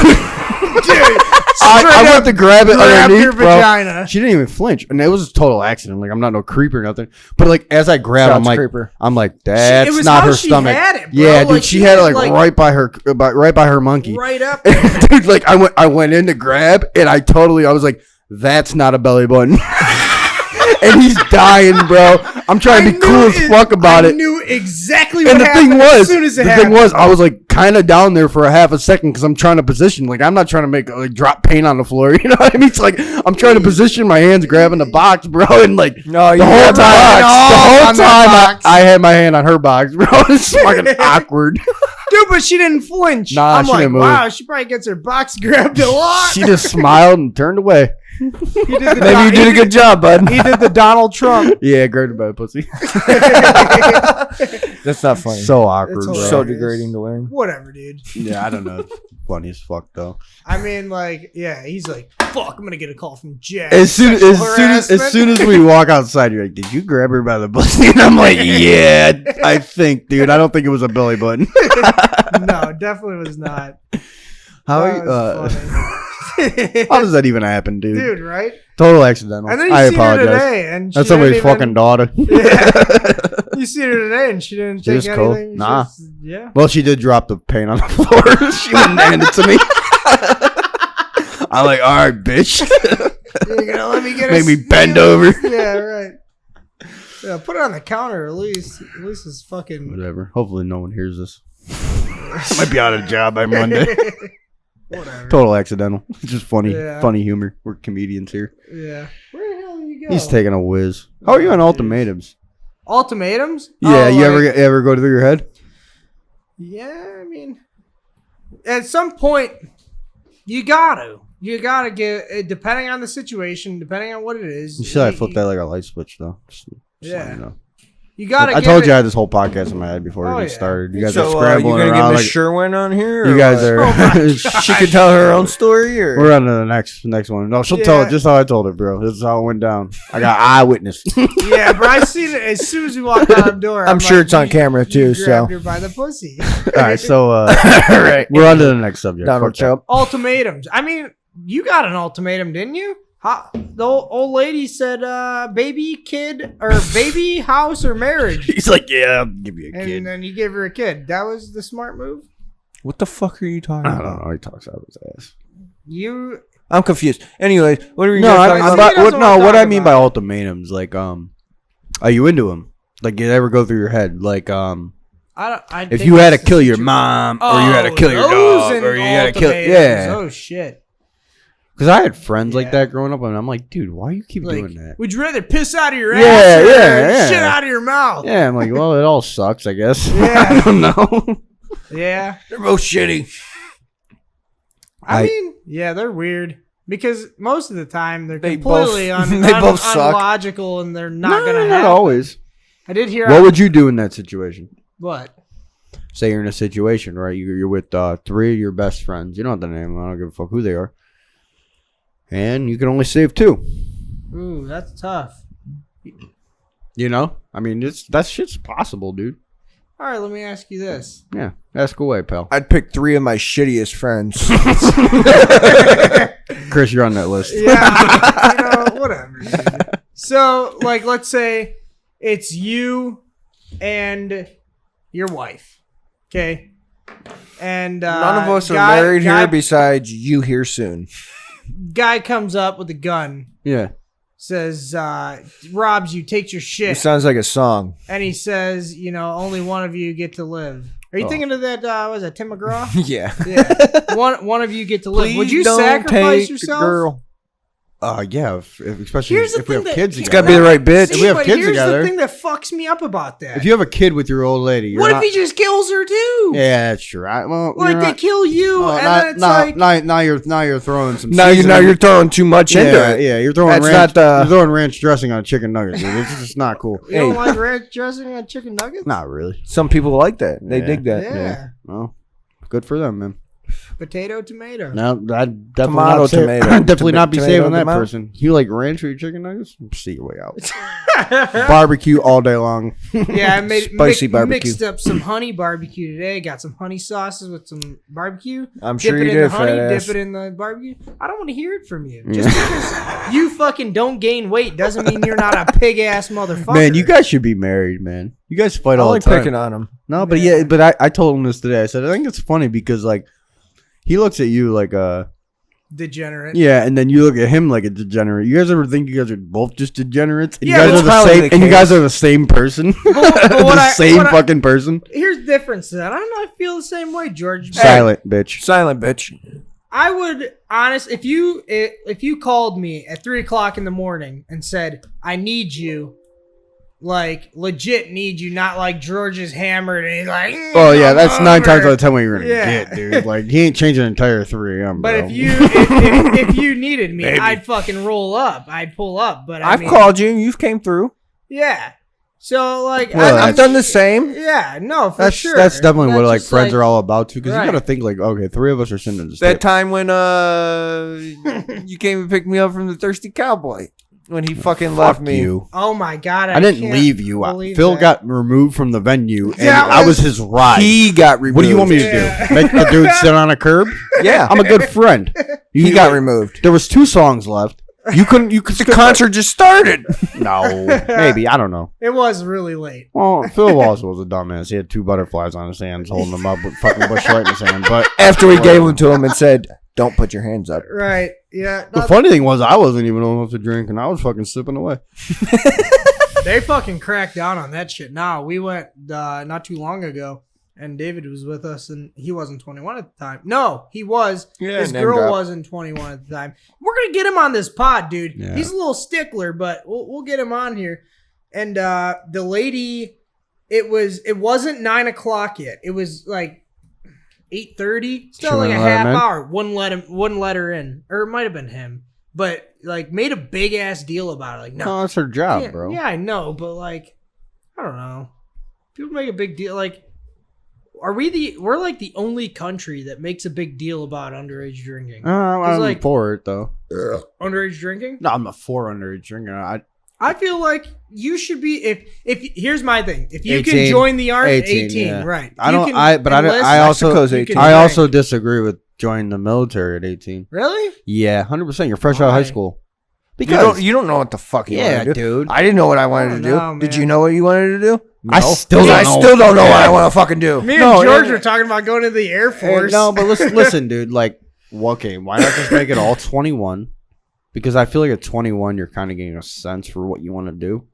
I went to grab it underneath, your bro. vagina. She didn't even flinch, and it was a total accident. Like, I'm not no creep or nothing. But like, as I grabbed, I'm like, that's It was not how her she stomach. had it, bro. Yeah, dude, Like, she she had it had, like like- right by her monkey. Right up. Dude, like I went in to grab, and I was like, that's not a belly button. And he's dying, bro. I'm trying to be cool as fuck about I it. knew exactly And what happened as soon as it happened. I was like kind of down there for a half a second because I'm trying to position. Like, I'm not trying to make like drop paint on the floor. You know what I mean? It's like I'm trying to position my hands grabbing the box, bro. And like the whole time I had my hand on her box, bro. It's fucking awkward. Dude, but she didn't flinch. Nah, I'm she like, didn't move. wow, she probably gets her box grabbed a lot. She just smiled and turned away. He did the Maybe you did a good job, bud. He did the Donald Trump. Yeah, grabbed by a pussy. That's not funny. So awkward, It's bro. hilarious. So degrading to learn. Whatever, dude. Yeah, I don't know. Funny as fuck though. I mean, like, yeah, he's like, fuck, I'm gonna get a call from Jack. As soon Sexual as we walk outside, you're like, "Did you grab her by the pussy?" And I'm like, "Yeah, I think, dude. I don't think it was a belly button." No, definitely was not. How That was funny. how does that even happen, dude? Dude, right? Total accidental. And then you I see her apologize. today, and she That's didn't somebody's even- fucking daughter. Yeah. You see her today, and she didn't She take was cool. anything. Nah. Yeah. Well, she did drop the paint on the floor. She wouldn't hand it to me. I'm like, all right, bitch. You're gonna let me get Make me bend over. Yeah, right. Yeah, put it on the counter at least. At least it's fucking. Whatever. Hopefully, no one hears this. I might be out of a job by Monday. Whatever. Total accidental. It's just funny, Yeah. funny humor. We're comedians here. Yeah. Where the hell did you go? He's taking a whiz. How are you on Oh, ultimatums? Ultimatums? Yeah, Oh, you like- ever go through your head? Yeah, I mean, at some point, you gotta get. Depending on the situation, depending on what it is. You said I flipped that like a light switch, though. Just Yeah. so you know. You gotta. I get told it- you I had this whole podcast in my head before Oh, we yeah. get started. You guys are So, scrambling you gonna around. get Miss Like, Sherwin on here? you or guys what? are. She could tell her own story, or We're on to the next one. No, she'll tell Yeah. it just how I told her, bro. This is how it went down. I got eyewitness. Yeah, but I seen it as soon as we walked out the door. I'm sure like, it's on you- camera, you too, so. grabbed her by the pussy. All right, so right. we're on to the next subject. Donald Fuck that. Trump. Ultimatums. I mean, you got an ultimatum, didn't you? The old lady said, "Baby, kid, or baby, house, or marriage." He's like, yeah, I'll give you a And kid. then you gave her a kid. That was the smart move. What the fuck are you talking I about? don't know. He talks out of his ass. You I'm confused. Anyways, what are you No, guys I, talking I, about? but- doesn't wanna what talk I mean by about ultimatums, like, are you into him? Like, did it ever go through your head? Like, I if think you had to that's the kill your situ- mom, or you had to Oh, kill your those dog, and or you had to kill, ultimatums. yeah. Oh shit. Because I had friends like Yeah. that growing up, and I'm like, dude, why you keep Like, doing that? would you rather piss out of your Yeah, ass or yeah. shit out of your mouth? Yeah, I'm like, well, it all sucks, I guess. Yeah. I don't know. Yeah. They're both shitty. I I- mean, yeah, they're weird because most of the time they're They completely both- they both suck. unlogical and they're not No, gonna not happen. always. I did hear. What would you do in that situation? What? Say you're in a situation, right? You're with 3 of your best friends. You don't have to name them. I don't give a fuck who they are. And you can only save 2. Ooh, that's tough. You know? I mean, that shit's possible, dude. All right, let me ask you this. Yeah. Ask away, pal. I'd pick 3 of my shittiest friends. Chris, you're on that list. Yeah, whatever. Dude. So, like, let's say it's you and your wife, okay? And None of us are married here besides you here soon. Guy comes up with a gun, Yeah. says, robs you, takes your It shit, sounds like a song. and he says, only one of you get to live. Are you Oh. thinking of that? Was that Tim McGraw? Yeah. Yeah. One of you get to live. Would you sacrifice yourself? Yeah. Especially Here's the if we thing have that- kids It's together. got to be the right bitch. If we have but kids here's together- the thing that fucks me up about that. If you have a kid with your old lady, you're what not, if he just kills her too? Yeah, that's true. Well, Like you're they not- kill you, and then it's like now you're throwing some. Now seasoning. you're throwing too much into Yeah, it. yeah, you're throwing That's ranch. not, You're throwing ranch dressing on chicken nuggets, dude. It's just not cool. you don't like ranch dressing on chicken nuggets. Not really. Some people like that. They Yeah. dig that. Yeah. Well, good for them, man. Potato, tomato. No, I'd definitely Tomato, not tomato. definitely not be Tomato, saving that tomato. person. You like ranch for your chicken nuggets? See your way out. Barbecue all day long. Yeah, I made Spicy barbecue. mixed up some honey barbecue today. Got some honey sauces with some barbecue. I'm Dip sure it you in the did, honey, fat ass. dip it in the barbecue. I don't want to hear it from you. Just because you fucking don't gain weight doesn't mean you're not a pig ass motherfucker. Man, you guys should be married, man. You guys fight I all the like time. picking on them. No, but Yeah. yeah, but I told him this today. I said I think it's funny because like he looks at you like degenerate. yeah, and then you look at him like a degenerate. You guys ever think you guys are both just degenerates? And Yeah, you guys but are the probably same, the and you case. guys are the same person, but what the same what fucking person. Here's the difference. Then I don't know. I feel the same way, George. Silent bitch. Silent bitch. I would if you called me at 3:00 in the morning and said I need you, like legit need you, not like George is hammered and he's like, Oh yeah, that's I'm 9 over." times out of 10 what you're gonna Yeah. get, dude. Like he ain't changing an entire 3. But bro. if you if you needed me, Maybe. I'd fucking roll up. I'd pull up. But I I've mean, called you. You've came through. Yeah. So like Well, I've done the same. Yeah, no, for that's sure. that's definitely what That's like just friends are all about too. Because Right. you gotta think like, okay, 3 of us are sitting at this That table. time when you came and picked me up from the Thirsty Cowboy. when he fucking Fuck left me. you. Oh my god! I didn't can't leave you. believe Phil that. got removed from the venue, and That I was his ride. He got removed. What do you want me to Yeah. do? Make the dude sit on a curb? Yeah, I'm a good friend. he got removed. There was 2 songs left. You couldn't. The concert just started. No, maybe I don't know. It was really late. Well, Phil also was a dumbass. He had 2 butterflies on his hands, holding them up with fucking Busch Light in his hand. But After we gave them to him and said, "Don't put your hands up." Right? Yeah. the funny thing was, I wasn't even old enough to drink, and I was fucking sipping away. They fucking cracked down on that shit. Nah, we went not too long ago, and David was with us, and he wasn't 21 at the time. No, he was. Yeah, His name girl drop. wasn't 21 at the time. We're gonna get him on this pod, dude. Yeah. He's a little stickler, but we'll get him on here. And the lady, it wasn't 9 o'clock yet. It was like 8:30. Still She like a wouldn't let half him in? hour. Wouldn't let her in, or it might have been him, but like made a big ass deal about it. Like no. No, that's her job, Yeah, bro. yeah, I know, but like, I don't know. People make a big deal. Like, we're like the only country that makes a big deal about underage drinking. I'm like- for it though. Underage drinking? No, I'm not for underage drinking. I feel like you should be. If here's my thing. If you 18, can join the army, 18, 18, yeah. right? I You don't. can I enlist, Mexico's you 18. can I drink. also disagree with joining the military at 18. Really. Yeah, 100%. You're fresh out of high Why? school. You don't know what the fuck you Yeah, want to do. dude. I didn't know what I wanted I to don't do. know, Did man. you know what you wanted to do? I still I don't know. still don't know what I want to fucking do. Me and No, George yeah. were talking about going to the Air Hey, Force. no, but listen, dude. Like, well, okay, why not just make it all 21? Because I feel like at 21, you're kind of getting a sense for what you want to do.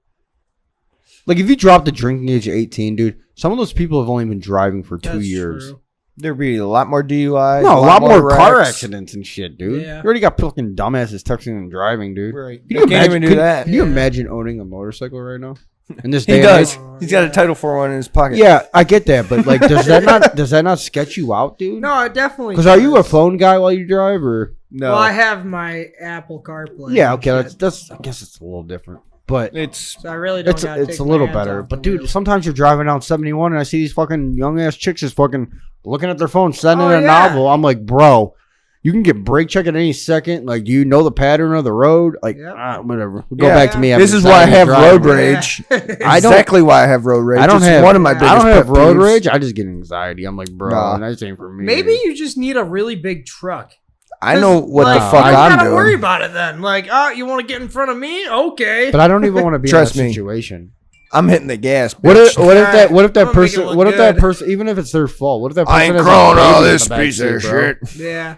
Like, if you drop the drinking age at 18, dude, some of those people have only been driving for 2 That's years. true. There'd be a lot more DUIs. No, a lot more car wrecks. accidents and shit, dude. Yeah. You already got fucking dumbasses texting and driving, dude. Right. Can You can't even do that. Can you Yeah. imagine owning a motorcycle right now? In this He day does. and age? He's got a Title IV one in his pocket. Yeah, I get that, but like, does that not sketch you out, dude? No, it definitely. Because are you a does. phone guy while you drive, or No. Well, I have my Apple CarPlay. yeah? and Okay, shit, that's. I guess it's a little different, but it's so I really don't. it's gotta it's take a my little hands better. off But the dude, wheel. sometimes you're driving down 71 and I see these fucking young ass chicks just fucking looking at their phone, sending Oh, a yeah. novel. I'm like, bro, you can get brake check at any second. Like, do you know the pattern of the road? Like, Yep. whatever. Go Yeah. back to me. This having is why I anxiety have driving. road rage. Yeah. I don't- exactly why I have road rage. I don't It's have one of my I biggest I don't have pet road peeves. rage. I just get anxiety. I'm like, bro, Nah. that ain't for me. Maybe you just need a really big truck. I know what Like, the fuck you I'm gotta worry doing. about it then. Like, oh, you want to get in front of me? Okay. But I don't even want to be Trust in that me. situation. I'm hitting the gas. What bitch. if that I'm gonna make person it look what if that good. person, even if it's their fault, what if that person I ain't has a growing all baby in this the back piece of seat, bro? shit. Yeah.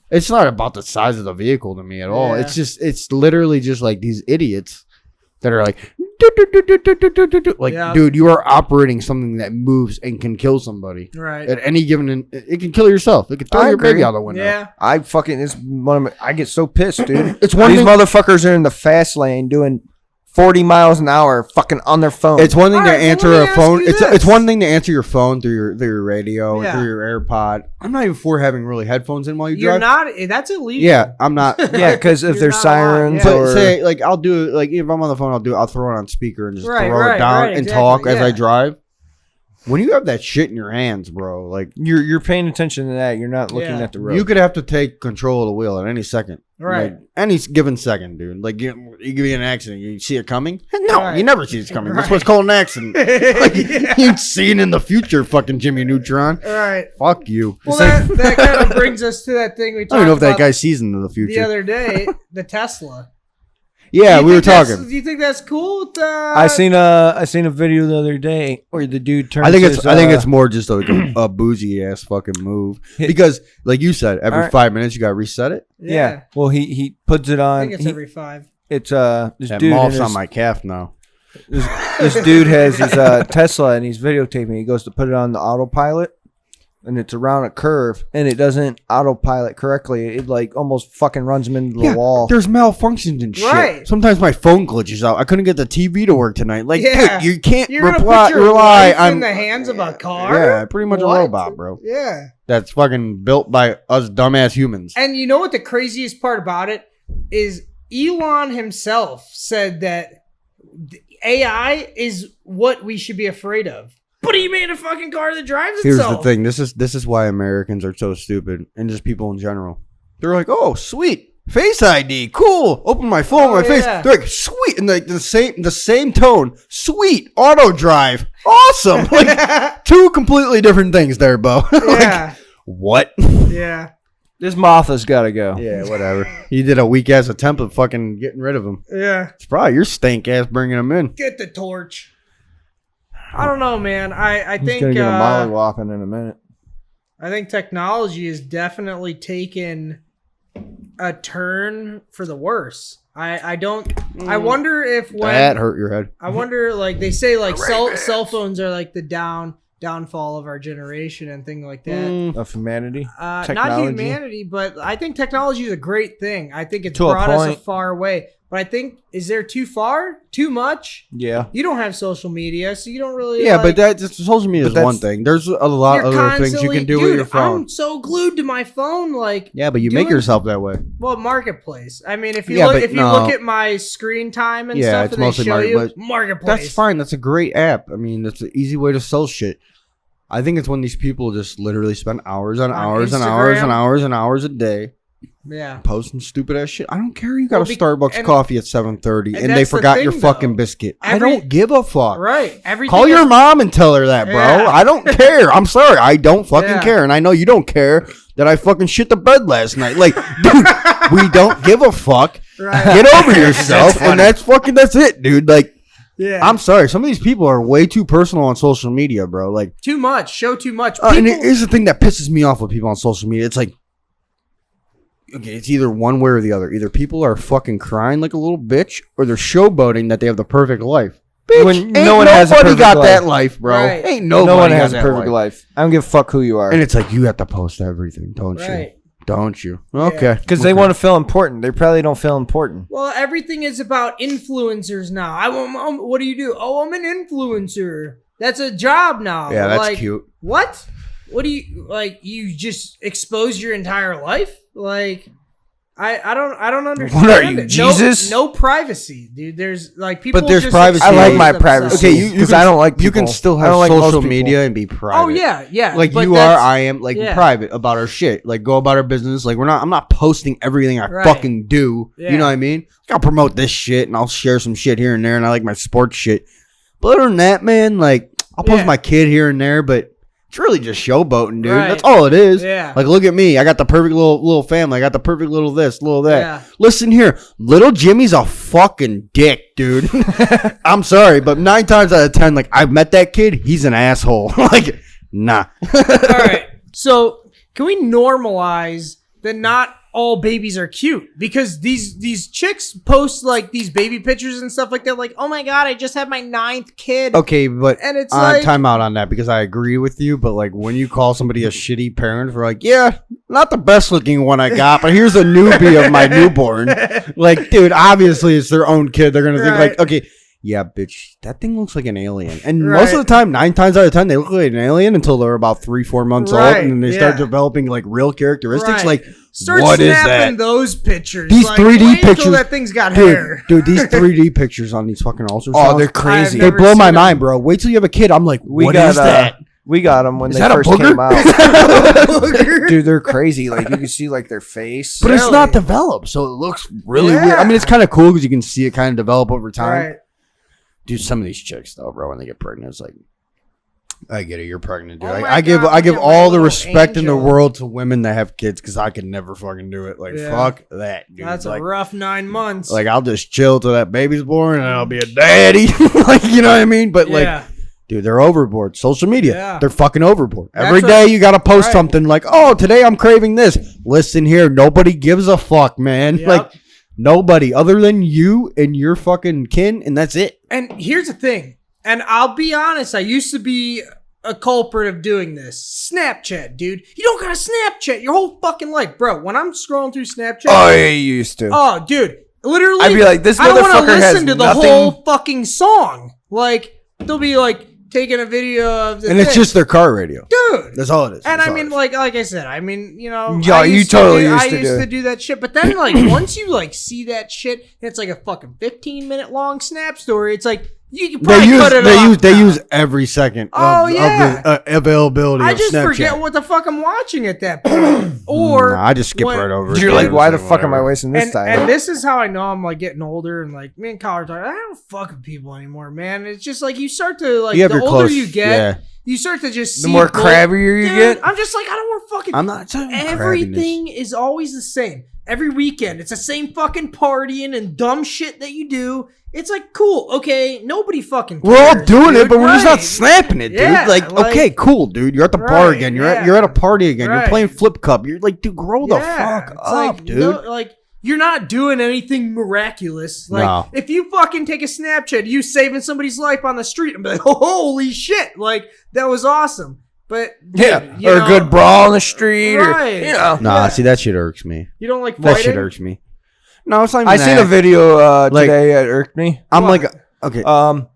It's not about the size of the vehicle to me at all. Yeah. It's literally just like these idiots that are like, like, Yeah. dude, you are operating something that moves and can kill somebody Right. at any given. It can kill yourself. It can throw I your baby agree. out the window. Yeah. I fucking it's one of my, I get so pissed, dude. It's one These thing. motherfuckers are in the fast lane doing 40 miles an hour, fucking on their phone. It's one thing All to right, well, answer let me a ask phone. you It's this. one thing to answer your phone through your radio Yeah. and through your AirPod. I'm not even for having really headphones in while you You're drive. not. That's illegal. Yeah, I'm not. yeah, because if You're there's not allowed, sirens yeah. But or say like I'll do like if I'm on the phone, I'll throw it on speaker and just Right, throw right, it down right, and exactly, talk as I yeah. drive. When you have that shit in your hands, bro, like you're paying attention to that, you're not looking Yeah. at the road. you could have to take control of the wheel at any second. Right. Like, any given second, dude. Like you get in an accident, you see it coming? No, Right. you never see it coming. That's Right. what's called an accident. Like, you'd see it in the future, fucking Jimmy Neutron. All right. Fuck you. Well, that kind of brings us to that thing we I talked don't know if that about guy sees into the the future. other day, the Tesla. Yeah, Do we you were think that's- talking. Do you think that's cool? I seen a video the other day where the dude turns. I think his, it's more just like a boozy ass fucking move because, like you said, every Alright. 5 minutes you got to reset it. yeah. Well, he puts it I on. think it's every 5. It's this That dude. in moth's his- on my calf now. this dude has his Tesla and he's videotaping. He goes to put it on the autopilot, and it's around a curve, and it doesn't autopilot correctly. It like almost fucking runs him into the wall. There's malfunctions and shit. Right. Sometimes my phone glitches out. I couldn't get the TV to work tonight. Like, Yeah. dude, you can't You're gonna rely put your life on in the hands of a car. yeah, pretty much What? a robot, bro. Yeah. That's fucking built by us dumbass humans. And you know what the craziest part about it is? Elon himself said that AI is what we should be afraid of. But he made a fucking car that drives Here's itself. the thing. This is why Americans are so stupid, and just people in general. They're like, oh, sweet. Face ID, cool. Open my phone, my face. They're like, sweet, and like the same tone. Sweet, auto drive, awesome. Like 2 completely different things there, Bo. Like, what? Yeah. This Martha's got to go. Yeah, whatever. You did a weak ass attempt of fucking getting rid of him. Yeah. It's probably your stank ass bringing him in. Get the torch. I don't know, man. I He's think gonna get a mollywhopping in a minute. I think technology has definitely taken a turn for the worse. I wonder if when that hurt your head. I wonder, like they say, like cell phones are like the downfall of our generation and things like that. Of humanity, not humanity, but I think technology is a great thing. I think it's To a brought us a point. far way. But I think, is there too far? Too much? Yeah. You don't have social media, so you don't really. Yeah, like, but social media is one thing. There's a lot of other things you can do with your phone. I'm so glued to my phone, like. Yeah, but you make yourself that way. Well, marketplace. I mean, if you look at my screen time and stuff, it's and they mostly show you marketplace. That's fine. That's a great app. I mean, that's an easy way to sell shit. I think it's when these people just literally spend hours on hours and hours and hours and hours a day. Yeah, posting stupid ass shit. I don't care. You got a Starbucks coffee at 7:30 and they forgot your fucking biscuit. I don't give a fuck. Right. Call your mom and tell her that, bro. Yeah. I don't care. I'm sorry. I don't fucking care, and I know you don't care that I fucking shit the bed last night. Like, dude, we don't give a fuck. Right. Get over yourself, and that's it, dude. Like, yeah. I'm sorry. Some of these people are way too personal on social media, bro. Like, too much. Show too much. And here's the thing that pisses me off with people on social media. It's like, okay, it's either one way or the other. Either people are fucking crying like a little bitch, or they're showboating that they have the perfect life. Bitch, When ain't no one has a nobody perfect got life. that life, bro. Right. Ain't No nobody one got has a that perfect life. I don't give a fuck who you are. And it's like, you have to post everything, don't you? Right. Don't you? Okay. Because they want to feel important. They probably don't feel important. Well, everything is about influencers now. What do you do? Oh, I'm an influencer. That's a job now. Yeah, that's like, cute. What? What do you like? You just expose your entire life? Like, I don't understand. What are you, it. Jesus? No privacy, dude. There's like people. But there's just privacy. I like expose my themselves. privacy. Okay, because I don't like people. You can still I have don't like most social people. media and be private. Oh yeah. Like but you are, that's- I am, like private about our shit. Like go about our business. Like I'm not posting everything I Right. fucking do. Yeah. You know what I mean? Like, I'll promote this shit and I'll share some shit here and there, and I like my sports shit. But other than that, man, like I'll post my kid here and there, but it's really just showboating, dude. Right. That's all it is. Yeah. Like look at me. I got the perfect little family. I got the perfect little this, little that. Yeah. Listen here, little Jimmy's a fucking dick, dude. I'm sorry, but 9 times out of 10, like I've met that kid, he's an asshole. Like, nah. All right. So can we normalize that not all babies are cute? Because these chicks post like these baby pictures and stuff like that. Like, oh my god, I just had my 9th kid. Okay, but And it's like, time out on that because I agree with you. But like when you call somebody a shitty parent for like, yeah, not the best looking one I got, but here's a newbie of my newborn. Like, dude, obviously it's their own kid. They're gonna think like, okay, yeah, bitch, that thing looks like an alien. And most of the time, 9 times out of 10, they look like an alien until they're about 3-4 months old, and then they start developing like real characteristics. Right. Like, start what is snapping that? those pictures. These like, 3D wait until pictures, that thing's got hair. Dude, these 3D pictures on these fucking ultrasounds. Oh, they're crazy. They blow my mind, bro. Wait till you have a kid. I'm like, what is that? We got them when Is they that a first booger? came out. Dude, they're crazy. Like you can see like their face. But it's not developed, so it looks really weird. I mean, it's kind of cool because you can see it kind of develop over time. Right. Dude, some of these chicks though, bro, when they get pregnant, it's like, I get it, you're pregnant, dude. Oh my I give God, look at all my the little respect in the angel. world to women that have kids because I could never fucking do it. Like, Yeah. fuck that, dude. That's like, a rough 9 months. like I'll just chill till that baby's born and I'll be a daddy. Like, you know what I mean? But like, dude, they're overboard. Social media, Yeah. they're fucking overboard. That's Every right. day you gotta post Right. something like, oh, today I'm craving this. Listen here, nobody gives a fuck, man. Yep. Like, nobody other than you and your fucking kin, and that's it. And here's the thing, and I'll be honest, I used to be a culprit of doing this. Snapchat, dude. You don't gotta Snapchat your whole fucking life, bro. When I'm scrolling through Snapchat, Oh, yeah, you used to. oh, dude, literally, I'd be like, this I don't want motherfucker to has listen to the nothing- whole fucking song. Like, they'll be like taking a video of the And it's thing. just their car radio. dude. That's all it is. And That's I all mean, it is. like I said, I mean, you know, Yeah, I you used totally to do, used I to used do to it. do that shit. But then, like, once you like see that shit, and it's like a fucking 15-minute long snap story. It's like You probably cut it off. They use every second of the availability I of just Snapchat. forget what the fuck I'm watching at that point. Or I just skip right over it. You're like, why the fuck am I wasting this time? And this is how I know I'm like getting older and like me and college. I don't fuck with people anymore, man. It's just like you start to like the older you get, you start to just see the more crabbier you get. I'm just like I don't want fucking. I'm not talking everything is always the same. Every weekend, it's the same fucking partying and dumb shit that you do. It's like, cool, okay, nobody fucking cares. We're all doing dude. it, but we're just not snapping it, dude. Yeah, like, okay, cool, dude. You're at the bar again. You're at a party again. You're playing Flip Cup. You're like, dude, grow the fuck up, like, dude. Like, you're not doing anything miraculous. Like, if you fucking take a Snapchat, you saving somebody's life on the street, and be like, holy shit, like, that was awesome. But dude, or a good brawl on the street, or Nah, see, that shit irks me. You don't like fighting? That shit irks me. No, it's not even I seen a video today that irked me. I'm like, okay. Go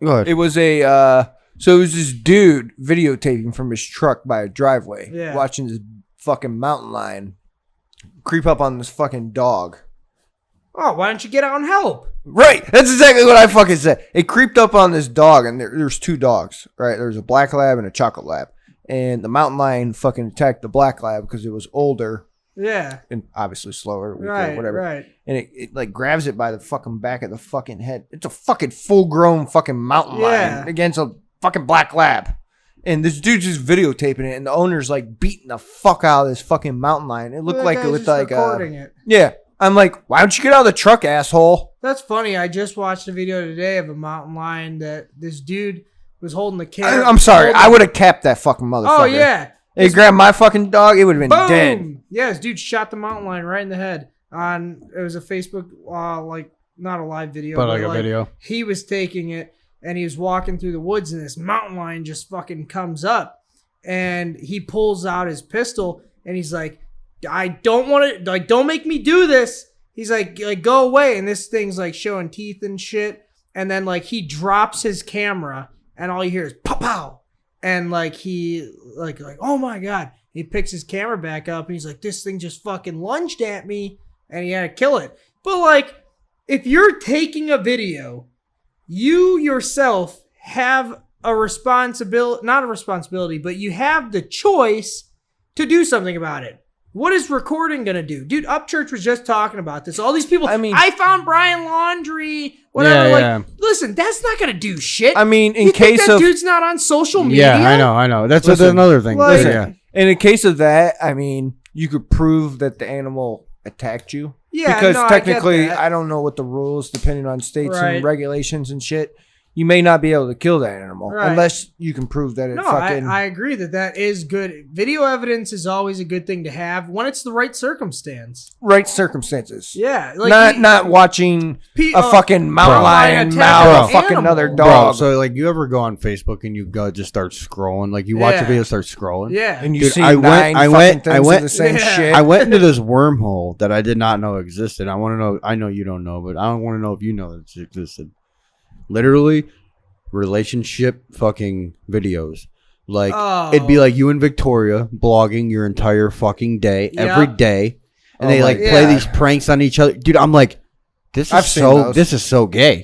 ahead. It was so it was this dude videotaping from his truck by a driveway, watching this fucking mountain lion creep up on this fucking dog. Oh, why don't you get out and help? Right. That's exactly what I fucking said. It creeped up on this dog, and there's two dogs, right? There's a black lab and a chocolate lab. And the mountain lion fucking attacked the black lab because it was older. Yeah. And obviously slower, weaker, right, whatever. Right. And it like grabs it by the fucking back of the fucking head. It's a fucking full-grown fucking mountain lion against a fucking black lab. And this dude's just videotaping it, and the owner's like beating the fuck out of this fucking mountain lion. It looked like it was like recording it. Yeah. I'm like, why don't you get out of the truck, asshole? That's funny. I just watched a video today of a mountain lion that this dude was holding the camera. I'm sorry. I would have capped that fucking motherfucker. Oh, yeah. They grabbed my fucking dog, it would have been Boom! dead. Yeah, this dude shot the mountain lion right in the head. It was a Facebook, like, not a live video. But like a video. He was taking it, and he was walking through the woods, and this mountain lion just fucking comes up. And he pulls out his pistol, and he's like, I don't want to, like, don't make me do this. He's like, go away. And this thing's like showing teeth and shit. And then like he drops his camera and all you hear is pow pow. And like he like, oh my God. He picks his camera back up and he's like, this thing just fucking lunged at me and he had to kill it. But like, if you're taking a video, you yourself have a responsibility, not a responsibility, but you have the choice to do something about it. What is recording going to do? Dude, Upchurch was just talking about this. All these people, I found Brian Laundrie, whatever. Listen, that's not going to do shit. I mean, in you case think that dude's not on social media? Yeah, I know. That's another thing. Listen, in a case of that, I mean, you could prove that the animal attacked you. Yeah, because technically, I get that. I don't know what the rules, depending on states and regulations and shit. You may not be able to kill that animal unless you can prove that it fucking... I agree that is good. Video evidence is always a good thing to have when it's the right circumstance. Right circumstances. Yeah. Like not watching a fucking mountain lion mouth a fucking another dog. Bro, so like you ever go on Facebook and you go just start scrolling? Like you watch a video, start scrolling? Yeah. And you see I went the same shit. I went into this wormhole that I did not know existed. I want to know, I know you don't know, but I don't want to know if you know that it existed. Literally, relationship fucking videos. Like, it'd be like you and Victoria blogging your entire fucking day, every day. And they like play these pranks on each other. Dude, I'm like, this is so gay.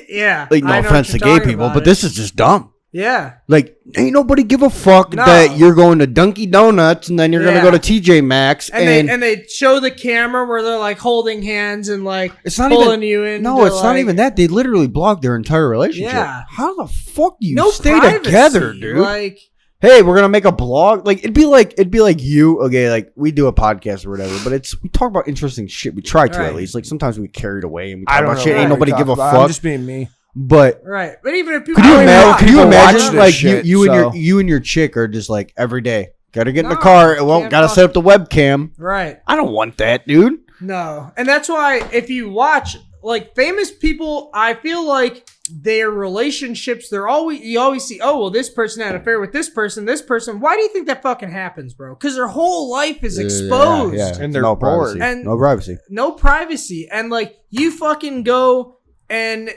Yeah. Like, no offense to gay people, but this is just dumb. Yeah. Like, ain't nobody give a fuck that you're going to Dunkin' Donuts and then you're going to go to TJ Maxx. And they show the camera where they're like holding hands and like it's not pulling you in. No, it's not even that. They literally blog their entire relationship. Yeah. How the fuck do you stay privacy, together, dude? Like, hey, we're going to make a blog. Like, it'd be like you. Okay, like we do a podcast or whatever, but we talk about interesting shit. We try to at least. Like sometimes we carried away and we talk about shit. Ain't nobody give a fuck. I'm just being me. But even if people could you imagine like shit, you and your chick are just like every day gotta get in the car and gotta set up the webcam. Right. I don't want that, dude. No, and that's why if you watch like famous people, I feel like their relationships, you always see, oh well, this person had an affair with this person. Why do you think that fucking happens, bro? Because their whole life is exposed, and they're bored, and no privacy, and like you fucking go and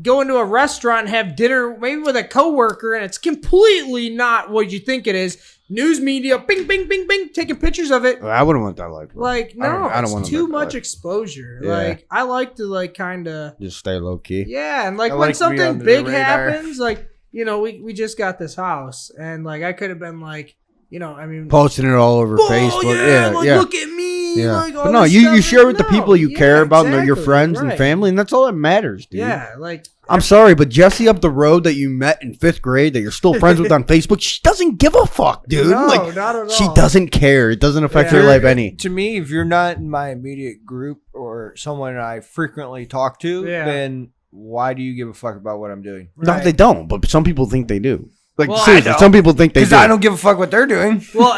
go into a restaurant and have dinner maybe with a coworker and it's completely not what you think it is. News media, bing, bing, bing, bing, taking pictures of it. I wouldn't want that life. Bro. Like, no, I don't want it's too that much life. exposure. Yeah. Like, I like to, like, kind of... Just stay low key. Yeah, and, like, I when like to be something under the big radar. happens, like, you know, we just got this house, and, like, I could have been, like, you know, I mean... Posting it all over Facebook. Yeah, Yeah, like, yeah. look at me. Yeah. Like, all But no, this you stuff. share with the No, people you yeah, care about and they're your exactly, friends and right. family, and that's all that matters, dude. Yeah, like... I'm sorry, but Jessie up the road that you met in 5th grade that you're still friends with on Facebook, she doesn't give a fuck, dude. No, like, not at all. she doesn't care. It doesn't affect Yeah. her life any. To me, if you're not in my immediate group or someone I frequently talk to, Yeah. then why do you give a fuck about what I'm doing? No, Right. they don't, but some people think they do. Like, Well, I seriously, don't. some people think they Because do. I don't give a fuck what they're doing. Well,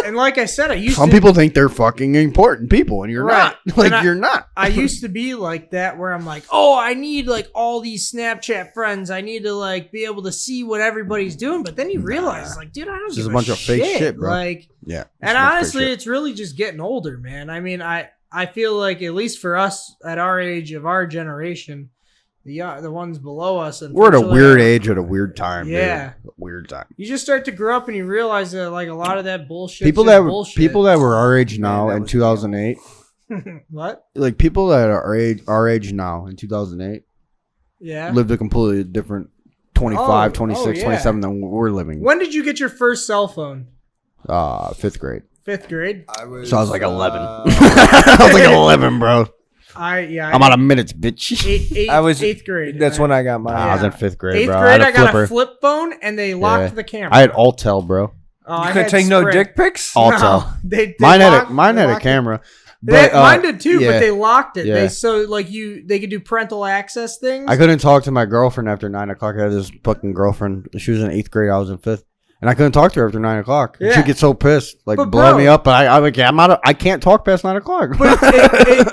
and like I said, I used Some to... people think they're fucking important people, and you're Right. not. Like, And you're not. I used to be like that where I'm like, oh, I need like all these Snapchat friends. I need to like be able to see what everybody's doing. But then you realize, like, dude, I don't This give is a bunch of fake shit, bro. Like, Yeah. and honestly, it's really just getting older, man. I mean, I feel like at least for us at our age of our generation, the ones below us, we're at a unfortunately, weird age at a weird time. Yeah. Dude. A weird time. You just start to grow up and you realize that like a lot of that bullshit. People that were our age now that in was 2008, what? like people that are our age now in 2008 Yeah. lived a completely different 25, Oh, 26, oh, yeah. 27 than we're living. When did you get your first cell phone? 5th grade. 5th grade. So I was like 11. I was like 11, bro. I'm out of minutes, bitch. I was- 8th grade. That's when I got mine. I was in 5th grade, 8th bro. grade. I I got flipper. a flip phone, and they locked Yeah. the camera. I had Altel, bro. Oh, You I couldn't had take no Sprint. dick pics? Altel. No, they Mine had locked- a mine they had a locked it. camera. Mine did too, yeah. but they locked it. Yeah. They so like they could do parental access things. I couldn't talk to my girlfriend after 9 o'clock. I had this fucking girlfriend. She was in 8th grade. I was in 5th. And I couldn't talk to her after 9 o'clock. Yeah. She'd get so pissed, like But blow bro- me up. But I'm like, yeah, I can't talk past 9 o'clock. But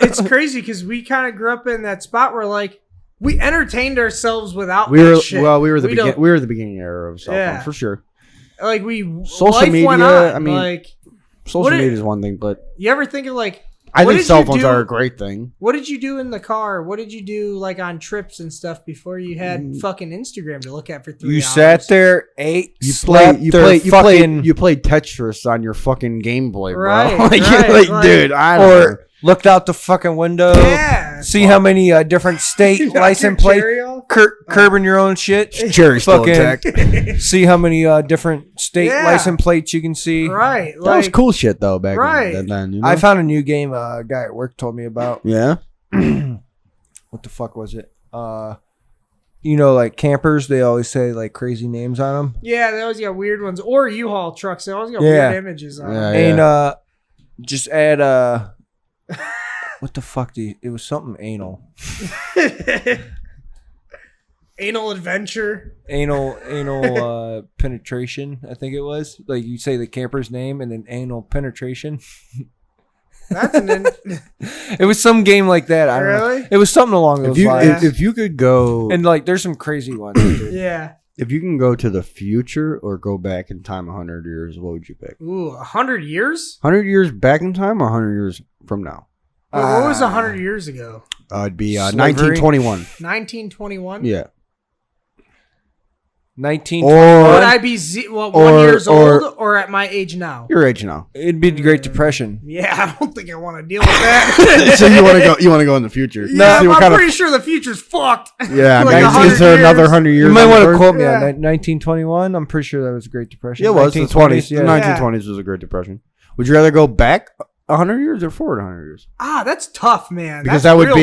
it's crazy because we kind of grew up in that spot where like we entertained ourselves without we were that shit. well, we were the don't- we were the beginning era of cell phone Yeah. for sure. like we Social life media, Went on. I mean, like Social What media did- is one thing, but you ever think of like I what think did cell you phones do- are a great thing. what did you do in the car? What did you do like on trips and stuff before you had fucking Instagram to look at for 3 You hours? sat there, ate, You slept, played Tetris on your fucking Game Boy, bro. Right, like, right, like, dude, I don't know. or looked out the fucking window, Yeah. see how many different state You knocked license your plates, cherry off? curbing your own shit. Cherry's still Fucking intact. see how many different state Yeah. license plates you can see. Right. That was Like, cool shit though back Right. then. You know? I found a new game a guy at work told me about. yeah. What the fuck was it? You know, like campers, they always say like crazy names on them. Yeah, they always got weird ones. Or U-Haul trucks. They always got Yeah. weird images on Yeah, them. And just add what the fuck do you, it was something anal. Anal adventure. Anal penetration, I think it was. Like you say the camper's name and then anal penetration. That's an It was some game like that. I don't know. Really? It was something along those lines. If you could go And like there's some crazy ones. Yeah. if you can go to the future or go back in time 100 years, what would you pick? Ooh, 100 years? 100 years back in time or 100 years from now? What was 100 years ago? It'd be Slavery? 1921. 1921? Yeah. 19. Would Or I be 1 or- years or- old or at my age now? your age now. It'd be the Great Depression. Yeah, I don't think I want to deal with that. So you want to go? You want to go in the future? Yeah, See what I'm kind of- pretty sure the future's fucked. Yeah, Like man, 100 is there another years? 100 years? You might on want to Earth? quote me Yeah. on that. 1921. I'm pretty sure that was the Great Depression. Yeah, it was the 20s. Yeah. The 1920s was a Great Depression. Would you rather go back 100 years or forward 100 years? Ah, that's tough, man. Because That's that real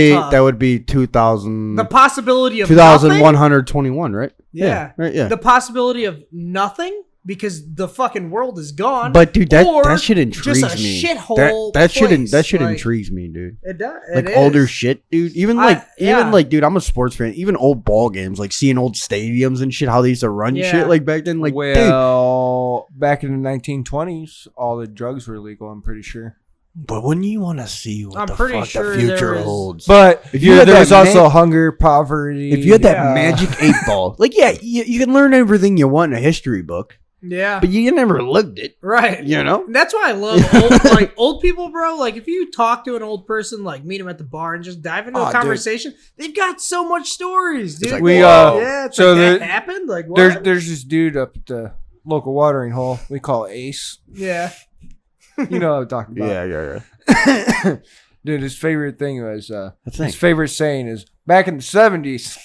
would be tough. 2000 The possibility of nothing? 2121, right? Yeah. Right, yeah. The possibility of nothing because the fucking world is gone. But dude, that Or shit intrigues just a me. shithole that shit place, that shit like- intrigues me, dude. it does. Like it is. older shit, dude. Even yeah. like, dude, I'm a sports fan. Even old ball games, like seeing old stadiums and shit, how they used to run Yeah. shit like back then. Like, dude, well, back in the 1920s, all the drugs were legal. I'm pretty sure. but when you want to see what I'm the pretty fuck sure the future there is- holds, But If you had there that was also ma- hunger, poverty. if you had that yeah. magic 8 ball, like, yeah, you can learn everything you want in a history book. Yeah. but you never lived it. Right. You know? And that's why I love old people, bro. Like, if you talk to an old person, like, meet them at the bar and just dive into a conversation, they've got so much stories, dude. Like, it's so like, that happened? Like, what? There's this dude up at the local watering hole. We call it Ace. Yeah. You know what I'm talking about. Yeah. Dude, his favorite thing was, thing. his favorite saying is, back in the 70s.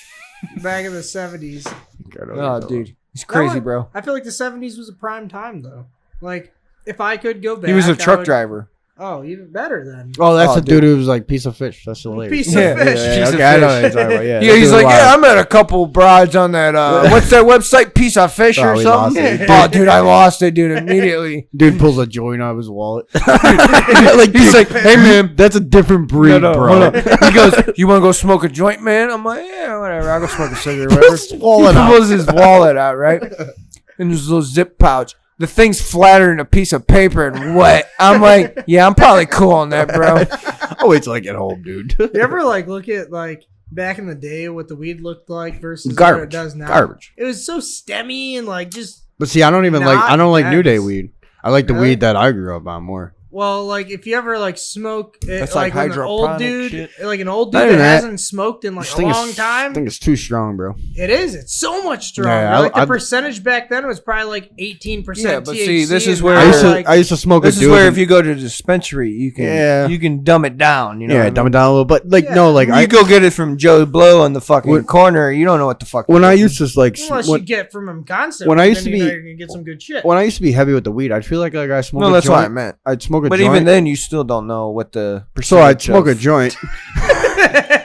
Back in the 70s. Oh, dude. He's crazy, bro. I feel like the 70s was a prime time, though. Like, if I could go back. He was a truck driver. Oh, even better then. Oh, that's the dude who was like piece of fish. That's hilarious. Piece of fish. Piece of Okay, I know what fish. you're talking about. Yeah, Yeah, he's like, I met a couple broads on that, what's that website? Piece of Fish or we something? lost it. Oh, dude, I lost it, dude, immediately. Dude pulls a joint out of his wallet. Like, he's like, hey, man. That's a different breed, No, bro. hold on. He goes, you want to go smoke a joint, man? I'm like, yeah, whatever. I'll go smoke a cigarette. Whatever. He pulls his wallet out, right? And there's a little zip pouch. The thing's flatter than a piece of paper and wet. I'm like, yeah, I'm probably cool on that, bro. I'll wait till I get home, dude. You ever like look at like back in the day what the weed looked like versus what Garbage. it does now? Garbage. It was so stemmy and like just But see, I don't even Not I don't like New Day nice. weed. I like the Really? weed that I grew up on more. well, like if you ever like smoke it, That's like, like when an old hydroponic dude, shit. like an old Not dude even that that. hasn't smoked in like This a thing long is, time. I think it's too strong, bro. It is. It's so much stronger. Yeah, like the I- percentage back then was probably like 18%. Yeah, but THC, see, this is and where- now I used to smoke This a is dude. where if you go to the dispensary, you can dumb it down. You know, dumb it down a little, but like Yeah. no, like You go get it from Joe Blow on the fucking corner. You don't know what the fuck. when you're I getting. used to like unless when, you get from him constantly, when I used then to you be- know you're gonna get some good shit. when I used to be heavy with the weed, I'd feel like I smoked No, a that's joint. what I meant. I'd smoke a But joint. even then, you still don't know what the so I'd percentage smoke a of- joint,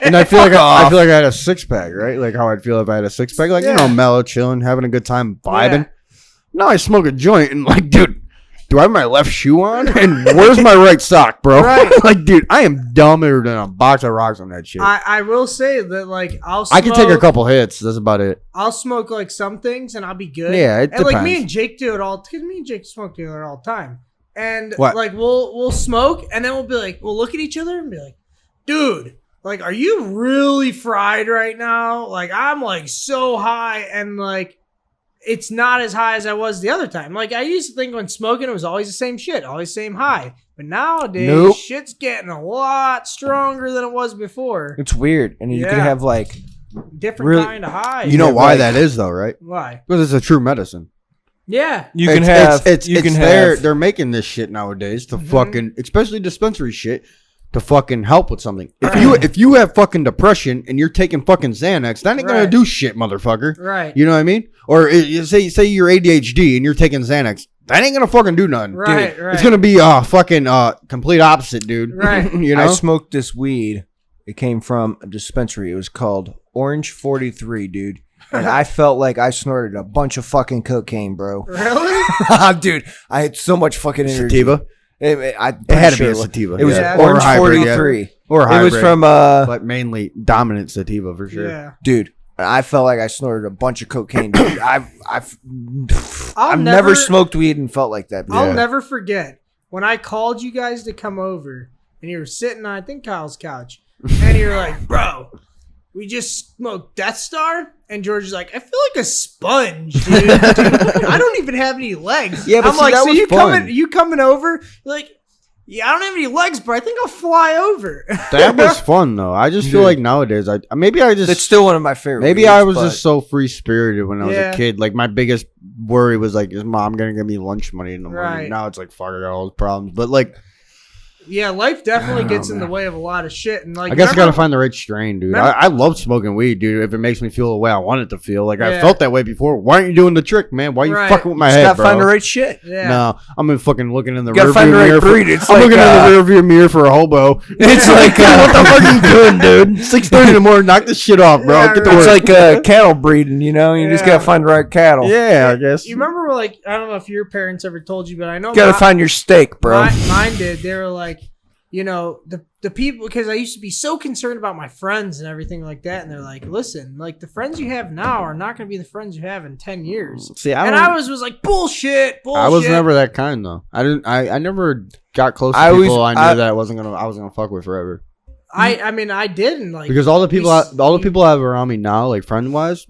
and I feel like I feel like I had a 6-pack, right? Like how I'd feel if I had a 6-pack, like Yeah. mellow, chilling, having a good time, vibing. Yeah. Now I smoke a joint and like, dude, do I have my left shoe on? And where's my right sock, bro? Right. Like, dude, I am dumber than a box of rocks on that shit. I will say that like I'll smoke, I can take a couple hits. That's about it. I'll smoke like some things and I'll be good. Yeah, it and like me depends. and Jake do it all because me and Jake smoke together all the time. And What? like we'll smoke and then we'll be like we'll look at each other and be like, dude, like are you really fried right now? Like I'm like so high and like it's not as high as I was the other time. Like I used to think when smoking it was always the same shit, always same high. But nowadays Nope. shit's getting a lot stronger than it was before. It's weird, and you can Yeah. have like Different Really- kind of high. You know Yeah, why like- that is though, right? Why? Because it's a true medicine. Yeah. you can It's- have it's you can they're have they're making this shit nowadays to Mhm. fucking, especially dispensary shit, to fucking help with something. If you have fucking depression and you're taking fucking Xanax, that ain't gonna Right. do shit, motherfucker. Right. You know what I mean? Or you say you're ADHD and you're taking Xanax, that ain't gonna fucking do nothing. Right, Dude, right. It's gonna be fucking complete opposite, dude. Right. You know? I smoked this weed. It came from a dispensary. It was called Orange 43, dude. And I felt like I snorted a bunch of fucking cocaine, bro. Really? Dude, I had so much fucking energy. Sativa? It had to be a sativa. It was Yeah. Or Orange hybrid, 43. Or It hybrid. was from but mainly dominant sativa for sure. Yeah. dude. I felt like I snorted a bunch of cocaine, dude. I've I'll never smoked weed and felt like that. I'll Yeah. never forget when I called you guys to come over and you were sitting on, I think, Kyle's couch. And you're like, bro, we just smoked Death Star? And George is like, I feel like a sponge, dude. I don't even have any legs. Yeah, but I'm see, like, that so was fun. you coming over? You're like, yeah, I don't have any legs, but I think I'll fly over. That was fun though. I just feel Dude. like nowadays, It's just still one of my favorite. maybe weeds, I was but just so free spirited when I was Yeah. a kid. Like my biggest worry was like, is mom gonna give me lunch money in the morning? Right. Now it's like, fuck, I got all those problems. But like, Yeah, life definitely I gets don't in the know. way of a lot of shit. And like, I guess I gotta remember- find the right strain, dude. Remember- I love smoking weed, dude. If it makes me feel the way I want it to feel, like I Yeah. felt that way before. Why aren't you doing the trick, man? Why are you Right. fucking with my just head, gotta bro? find the right shit. Yeah. No, I'm in fucking looking in the You gotta rearview find the right mirror. breed. It's I'm like, looking in the rearview mirror for a hobo. It's like what the fuck are you doing, dude? 6:30 in the morning. Knock this shit off, bro. Yeah, Get to right. It's work. like cattle breeding, you know. You just Yeah. gotta find the right cattle. Yeah, I guess. You remember, like, I don't know if your parents ever told you, but I know You gotta my- find your steak, bro. Mine did. They were like, you know, the people, because I used to be so concerned about my friends and everything like that. And they're like, listen, like the friends you have now are not going to be the friends you have in 10 years. See, I was like, bullshit. I was never that kind though. I never got close to I people always- I knew that I was gonna fuck with forever. I mean, I didn't like Because all the people we- I have around me now, like friend wise,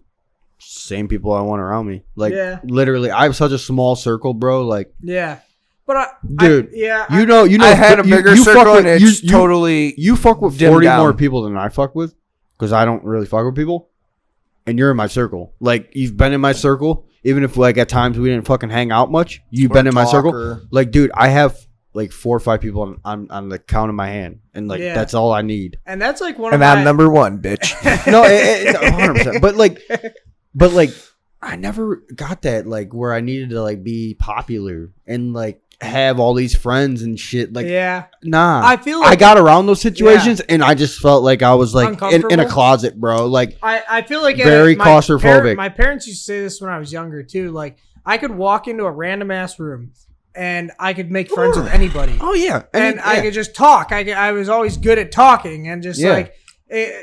same people I want around me. Like, Yeah. literally, I have such a small circle, bro. Like, Yeah. But dude, yeah. you know, I had a bigger circle, with, and it's totally you fuck with dimmed 40 down. more people than I fuck with, because I don't really fuck with people, and you're in my circle. Like, you've been in my circle, even if like at times we didn't fucking hang out much. You've been in my circle. Like, dude, I have like 4 or 5 people on the count of my hand, and like that's all I need. And that's like one of and my. I'm number one, bitch. No, 100%. But like, I never got that like where I needed to like be popular and like have all these friends and shit. Like, Yeah. nah. I feel like I got around those situations and I just felt like I was like in a Uncomfortable? closet, bro. Like, I feel like very claustrophobic. My parents used to say this when I was younger too. Like, I could walk into a random ass room and I could make friends with anybody. oh yeah, And I could just talk. I was always good at talking and just Yeah. like,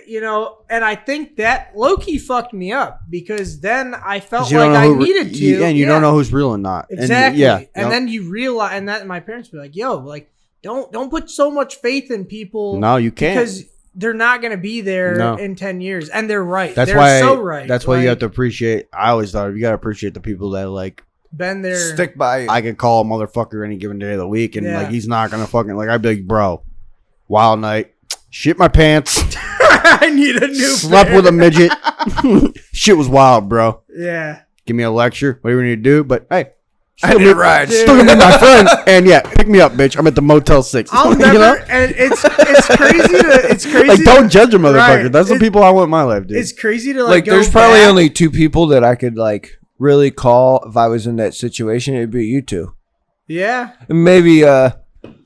you know, and I think that low-key fucked me up because then I felt you like don't know I who needed to. and you don't know who's real and not. Exactly. And then you realize, and that my parents were like, yo, like, don't put so much faith in people. no, you can't. Because they're not going to be there No. in 10 years. And they're right. That's they're why. so right. That's why you Like, have to appreciate. I always thought you gotta appreciate the people that like. been there. Stick by you. I could call a motherfucker any given day of the week, and Yeah. like he's not gonna fucking like. I'd be like, bro, wild night, shit my pants, I need a new slept pair. with a midget. Shit was wild, bro. Yeah. Give me a lecture, whatever you need to do. But hey, I need a ride. Dude. still gonna be my friend. And yeah, pick me up, bitch. I'm at the Motel 6. I'll You never, know? and it's crazy. Like, don't judge a motherfucker. Right. That's the people I want in my life, dude. It's crazy to Like, go there's probably back. only 2 people that I could like really call if I was in that situation. It'd be you 2, Yeah. and maybe the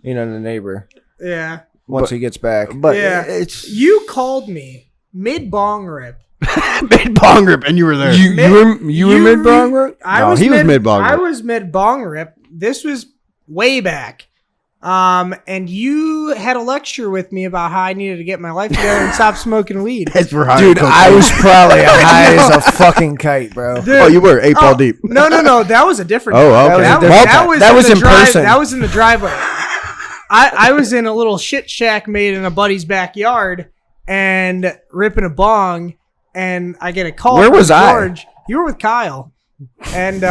neighbor Yeah. once he gets back. but Yeah. it's You called me mid bong rip. mid bong rip, and you were there. You were mid bong rip? I No, was he was mid bong I rip. was mid bong rip. This was way back. And you had a lecture with me about how I needed to get my life together and stop smoking weed. It's for high Dude, cocaine. I was probably high as a fucking kite, bro. Dude. Oh, you were 8 ball deep. No, that was a different. Oh, time. okay. That was in person. That was in the driveway. I was in a little shit shack made in a buddy's backyard and ripping a bong, and I get a call. Where from was I? George. You were with Kyle. And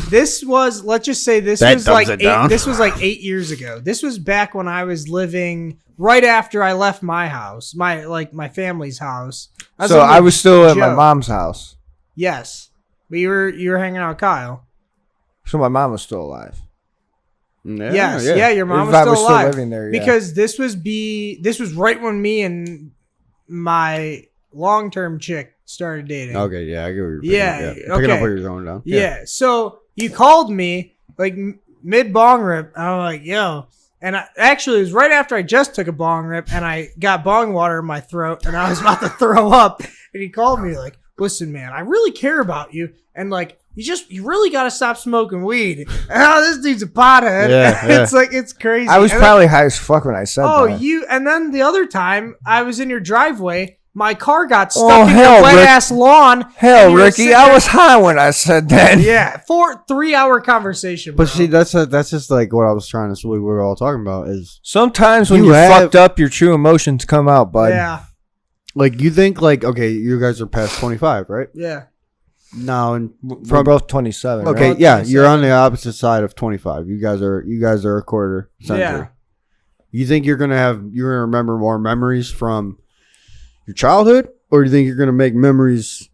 this was, let's just say this That was like dumbs it down. this was like 8 years ago. This was back when I was living right after I left my house, my family's house. So living I with was still at my Joe. mom's house. Yes, but you were hanging out with Kyle. So my mom was still alive. Yes, yeah, your mom If was I still was still alive living there, yeah. because this was right when me and my long-term chick started dating. Okay, yeah, I get what you're Yeah, picking up okay. where you're going down. Yeah. So you called me like mid bong rip. I'm like, yo. And actually, it was right after I just took a bong rip and I got bong water in my throat and I was about to throw up. And he called me like, listen, man, I really care about you. And like, you really got to stop smoking weed. Oh, this dude's a pothead. Yeah. It's like, it's crazy. I was And then- probably high as fuck when I said that. and then the other time I was in your driveway. My car got stuck Oh, in hell, your wet Rick. ass lawn. and Hell, you were Ricky, sitting I there- was high when I said that. Yeah, 3-hour conversation. But bro. see, that's just like what I was trying to. What we were all talking about is Sometimes when You you're have- fucked up, your true emotions come out, bud. yeah, like, you think like, okay, you guys are past 25, right? yeah. No, and We're both 27. okay, right? yeah, 27. you're on the opposite side of 25. You guys are a quarter century. Yeah. You think you're gonna remember more memories from your childhood, or do you think you're gonna make memories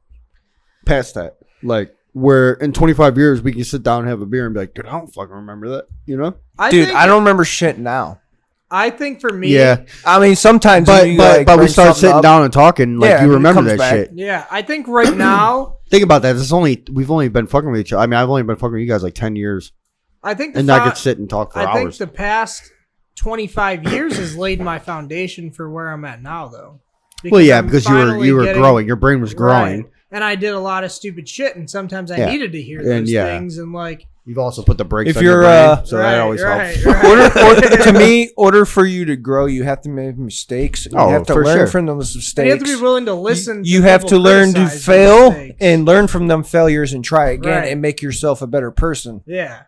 past that? Like, where in 25 years we can sit down and have a beer and be like, dude, I don't fucking remember that. You know? Dude, I don't remember shit now. I think for me, Yeah. I mean, sometimes But you, but like, we bring start something sitting up. down and talking like Yeah, you it remember comes that back. shit. yeah, I think right now, Think about that. We've only been fucking with each other. I mean, I've only been fucking with you guys like 10 years, I think the and I could sit and talk for I think hours. the past 25 years has laid my foundation for where I'm at now, though. Well, yeah, I'm because finally you were getting- growing. Your brain was growing. Right. And I did a lot of stupid shit, and sometimes I Yeah. needed to hear And those yeah. things, and like, You've also put the brakes If on your you're, brain, so that always helps. To me, order for you to grow, you have to make mistakes. You Oh, have to for learn sure. from those And mistakes. you have to be willing to listen. You to have people to learn to criticize fail mistakes. and learn from them failures and try again Right. and make yourself a better person. Yeah.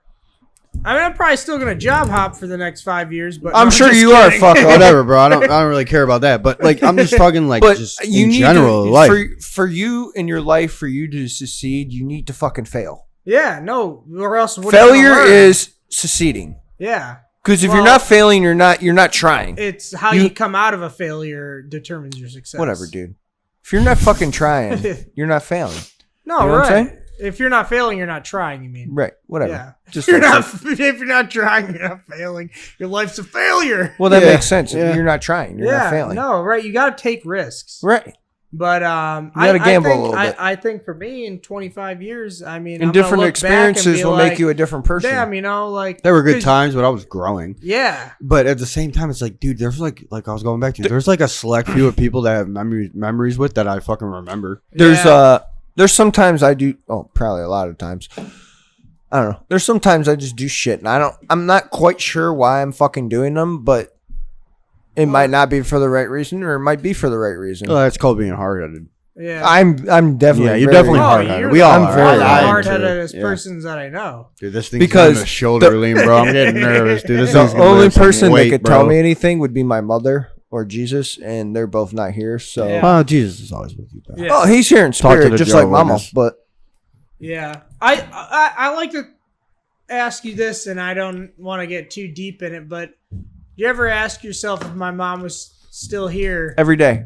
I mean, I'm probably still gonna job hop for the next 5 years, but I'm no, sure just you are. kidding. Fuck off. Whatever, bro. I don't really care about that. But like, I'm just talking like But just you in need general to, life. for you in your life, for you to succeed, you need to fucking fail. Yeah, no, or else what are you gonna Failure learn? is succeeding. Yeah, Because if Well, you're not failing, you're not trying. it's how you come out of a failure determines your success. Whatever, dude. If you're not fucking trying, you're not failing. No, You know what I'm right. saying? If you're not failing, you're not trying. You mean? Right. Whatever. Yeah. Just If like you're not trying, you're not failing. Your life's a failure. well, that Yeah, makes sense. yeah. You're not trying. You're not failing. No, right. You got to take risks. Right. But You gotta gamble a little bit. I think for me, in 25 years, I mean, And I'm gonna different look back and experiences be will like, make you a different person. damn, you know, like There were good 'cause- times, but I was growing. Yeah. But at the same time, it's like, dude, there's like I was going back to, there's like a select few of people that I have memories with that I fucking remember. There's sometimes I do. Oh, probably a lot of times. I don't know. There's sometimes I just do shit, and I'm not quite sure why I'm fucking doing them, but it might not be for the right reason, or it might be for the right reason. Oh, that's called being hard-headed. Yeah. I'm definitely. Yeah, you're very- definitely hard-headed. you're We all I'm are. very the I am hard-headed too. persons that I know. Dude, this thing's Because because the shoulder lean, bro. I'm getting nervous, dude. This thing's The gonna only lift some person that weight, could bro. tell me anything would be my mother or Jesus, and they're both not here. So, Yeah. Oh, Jesus is always with you, bro. Yeah. oh, he's here in Talk to spirit, the just Jehovah's like Mama. Witness. But Yeah. I like to ask you this, and I don't want to get too deep in it, but you ever ask yourself if my mom was still here, every day,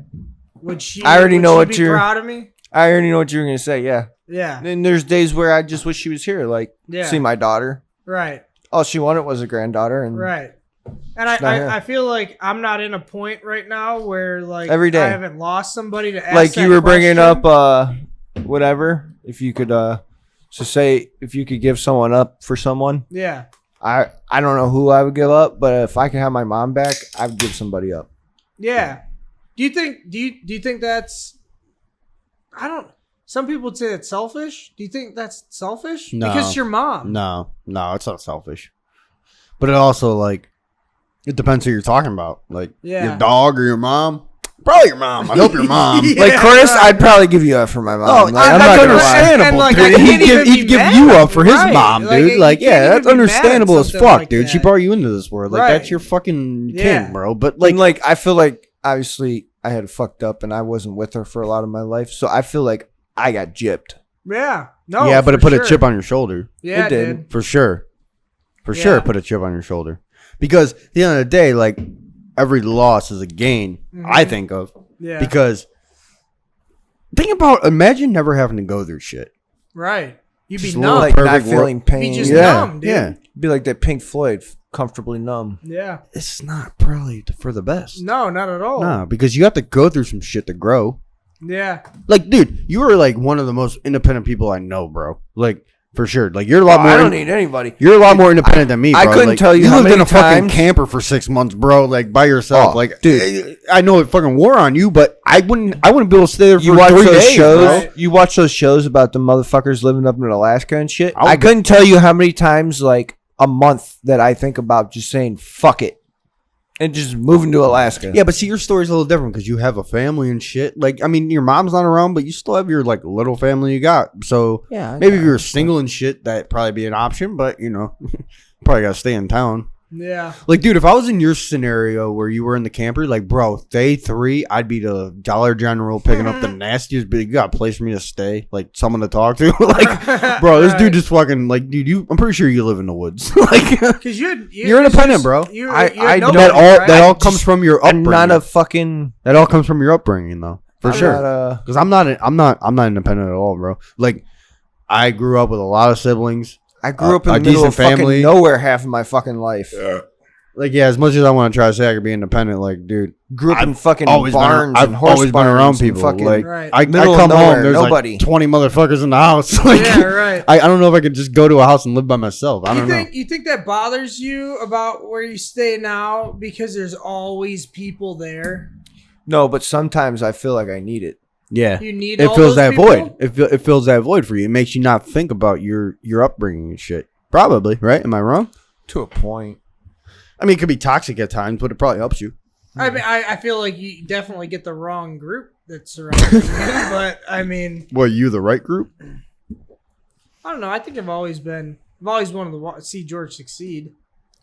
would she? I already would know she what be you're- proud of me. I already know what you're gonna say. Yeah, Yeah. and there's days where I just wish she was here, like Yeah. see my daughter. Right. All she wanted was a granddaughter, and Right. And It's not here. I feel like I'm not in a point right now where like Every day. I haven't lost somebody to ask. like that you were bringing question. up, whatever. If you could, so say if you could give someone up for someone, Yeah. I don't know who I would give up, but if I could have my mom back, I would give somebody up. Yeah. Do you think that's I don't some people would say it's selfish. Do you think that's selfish? No. Because it's your mom. No, it's not selfish. But it also, like, it depends who you're talking about. Like, Yeah. your dog or your mom? Probably your mom. I hope your mom. Yeah. Like Chris, right. I'd probably give you up for my mom. Oh, Like, that's I'm not gonna lie. understandable, And, like, I dude. can't He'd give, even be he'd give mad. you up for his Right. mom, Like, dude. you Like, can't yeah, even that's be mad at understandable as something fuck, like dude. She that. brought you into this world. Like, Right. that's your fucking Yeah. king, bro. But, Like I feel like obviously I had fucked up and I wasn't with her for a lot of my life, so I feel like I got gypped. Yeah. No. yeah, but for it put sure. a chip on your shoulder. Yeah, It it did. did. For sure. For Yeah. sure, it put a chip on your shoulder. Because at the end of the day, like, every loss is a gain, I think of. Yeah. Because imagine never having to go through shit. Right. You'd be Just a little numb. Like not perfect feeling Be pain. just Yeah, numb, dude. yeah. Be like that Pink Floyd, comfortably numb. Yeah. It's not probably for the best. No, not at all. Nah, because you have to go through some shit to grow. Yeah. Like, dude, you are like one of the most independent people I know, bro. Like, for sure. Like, you're a lot more. I don't need anybody. You're a lot more independent than me, bro. I couldn't Like, tell you You how lived many in a fucking times- camper for 6 months, bro. Like, by yourself. Oh, like, dude. I know it fucking wore on you, but I wouldn't be able to stay there for You watch 3 those days, shows. bro. bro. You watch those shows about the motherfuckers living up in Alaska and shit. I would I couldn't tell you how many times, like a month, that I think about just saying "fuck it" and just moving to Alaska. Yeah, but see, your story's a little different because you have a family and shit. Like, I mean, your mom's not around, but you still have your, like, little family you got. So, Yeah, I maybe if got you were it. single and shit, that'd probably be an option. But, you know, probably got to stay in town. Yeah. Like, dude, if I was in your scenario where you were in the camper, like, bro, day 3, I'd be the Dollar General picking up the nastiest, but you got a place for me to stay, like, someone to talk to. Like, bro, this dude just fucking, like, dude, I'm pretty sure you live in the woods. Like, Because you're independent, bro. I don't- that all right? comes from your I'm upbringing. not a fucking That all comes from your upbringing, though, for I'm sure. not a- Because I'm not independent at all, bro. Like, I grew up with a lot of siblings. I grew up in a the middle decent of fucking family. nowhere half of my fucking life. Like, yeah, as much as I want to try to say I could be independent, like, dude, Grew up in I've fucking always barns been, and I've horse always been barns around and people. fucking Like, Right. I middle of come nowhere, home, there's nobody. like 20 motherfuckers in the house. Like, Yeah, right. I don't know if I could just go to a house and live by myself. I don't know. You think that bothers you about where you stay now because there's always people there? No, but sometimes I feel like I need it. Yeah, You need it all fills those that people? void. It fills that void for you. It makes you not think about your upbringing and shit. Probably, right? Am I wrong? To a point. I mean, it could be toxic at times, but it probably helps you. I mean, I feel like you definitely get the wrong group that's surrounding you. But I mean, What, you the right group? I don't know. I think I've always been I've always wanted to see George succeed.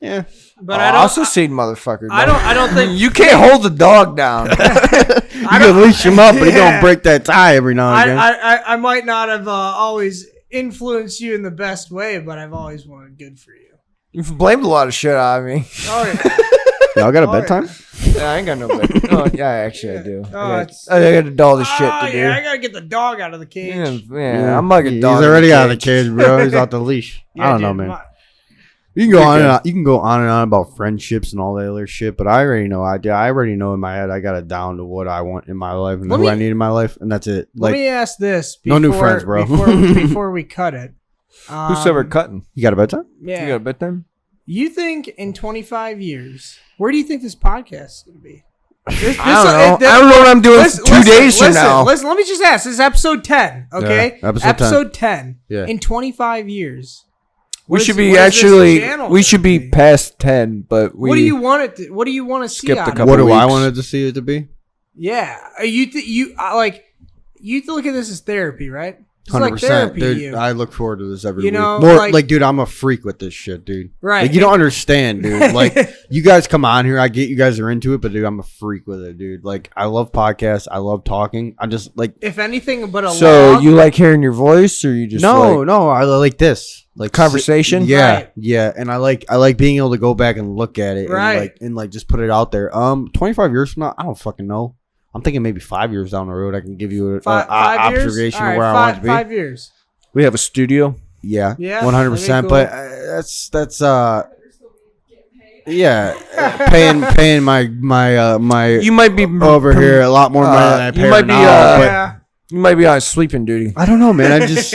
Yeah. But I don't. also seen motherfucker. I don't think you can't hold the dog down. You can leash him up, but he gonna break that tie every now and again. I might not have always influenced you in the best way, but I've always wanted good for you. You've blamed a lot of shit on me. Oh yeah. Y'all got a bedtime? Yeah, I ain't got no bed. Oh, yeah, actually I do. Oh, I got to do all this shit to do. Yeah, I gotta get the dog out of the cage. Yeah, I'm like a dog. He's already out of the cage, bro. He's off the leash. Yeah, I don't know, dude, man. You can go on and on. You can go on and on about friendships and all that other shit, but I already know. I already know in my head. I got it down to what I want in my life and who I need in my life, and that's it. Let me ask this. No new friends, bro. Before we cut it, Who's ever cutting? You got a bedtime? Yeah. You got a bedtime? You think in 25 years, where do you think this podcast is going to be? I don't know. I don't know what I'm doing 2 days from now. Listen, let me just ask. This is episode 10, okay? Yeah, episode 10. Yeah. In 25 years. We should be past 10, but what do you want it to, what do you want to see skipped a out of couple What do I weeks. want it to see it to be? Yeah. You look at this as therapy, right? It's 100%, like therapy to dude. you. I look forward to this every You week. know, More like- dude, I'm a freak with this shit, dude. Right. Like, you don't understand, dude. Like, you guys come on here. I get you guys are into it, but dude, I'm a freak with it, dude. Like, I love podcasts. I love talking. I'm just like, If anything but a So log, you like hearing your voice, or you just no, like I like this, like conversation? Yeah, Right. yeah, and I like being able to go back and look at it, Right. and just put it out there. 25 years from now, I don't fucking know. I'm thinking maybe 5 years down the road, I can give you an five years? observation All right, of where I want to be. 5 years. We have a studio. Yeah, Yeah, 100%. that'd be But that's paying my You might be over here a lot more money than I pay you might be now. But Yeah. You might be on sleeping duty. I don't know, man. I just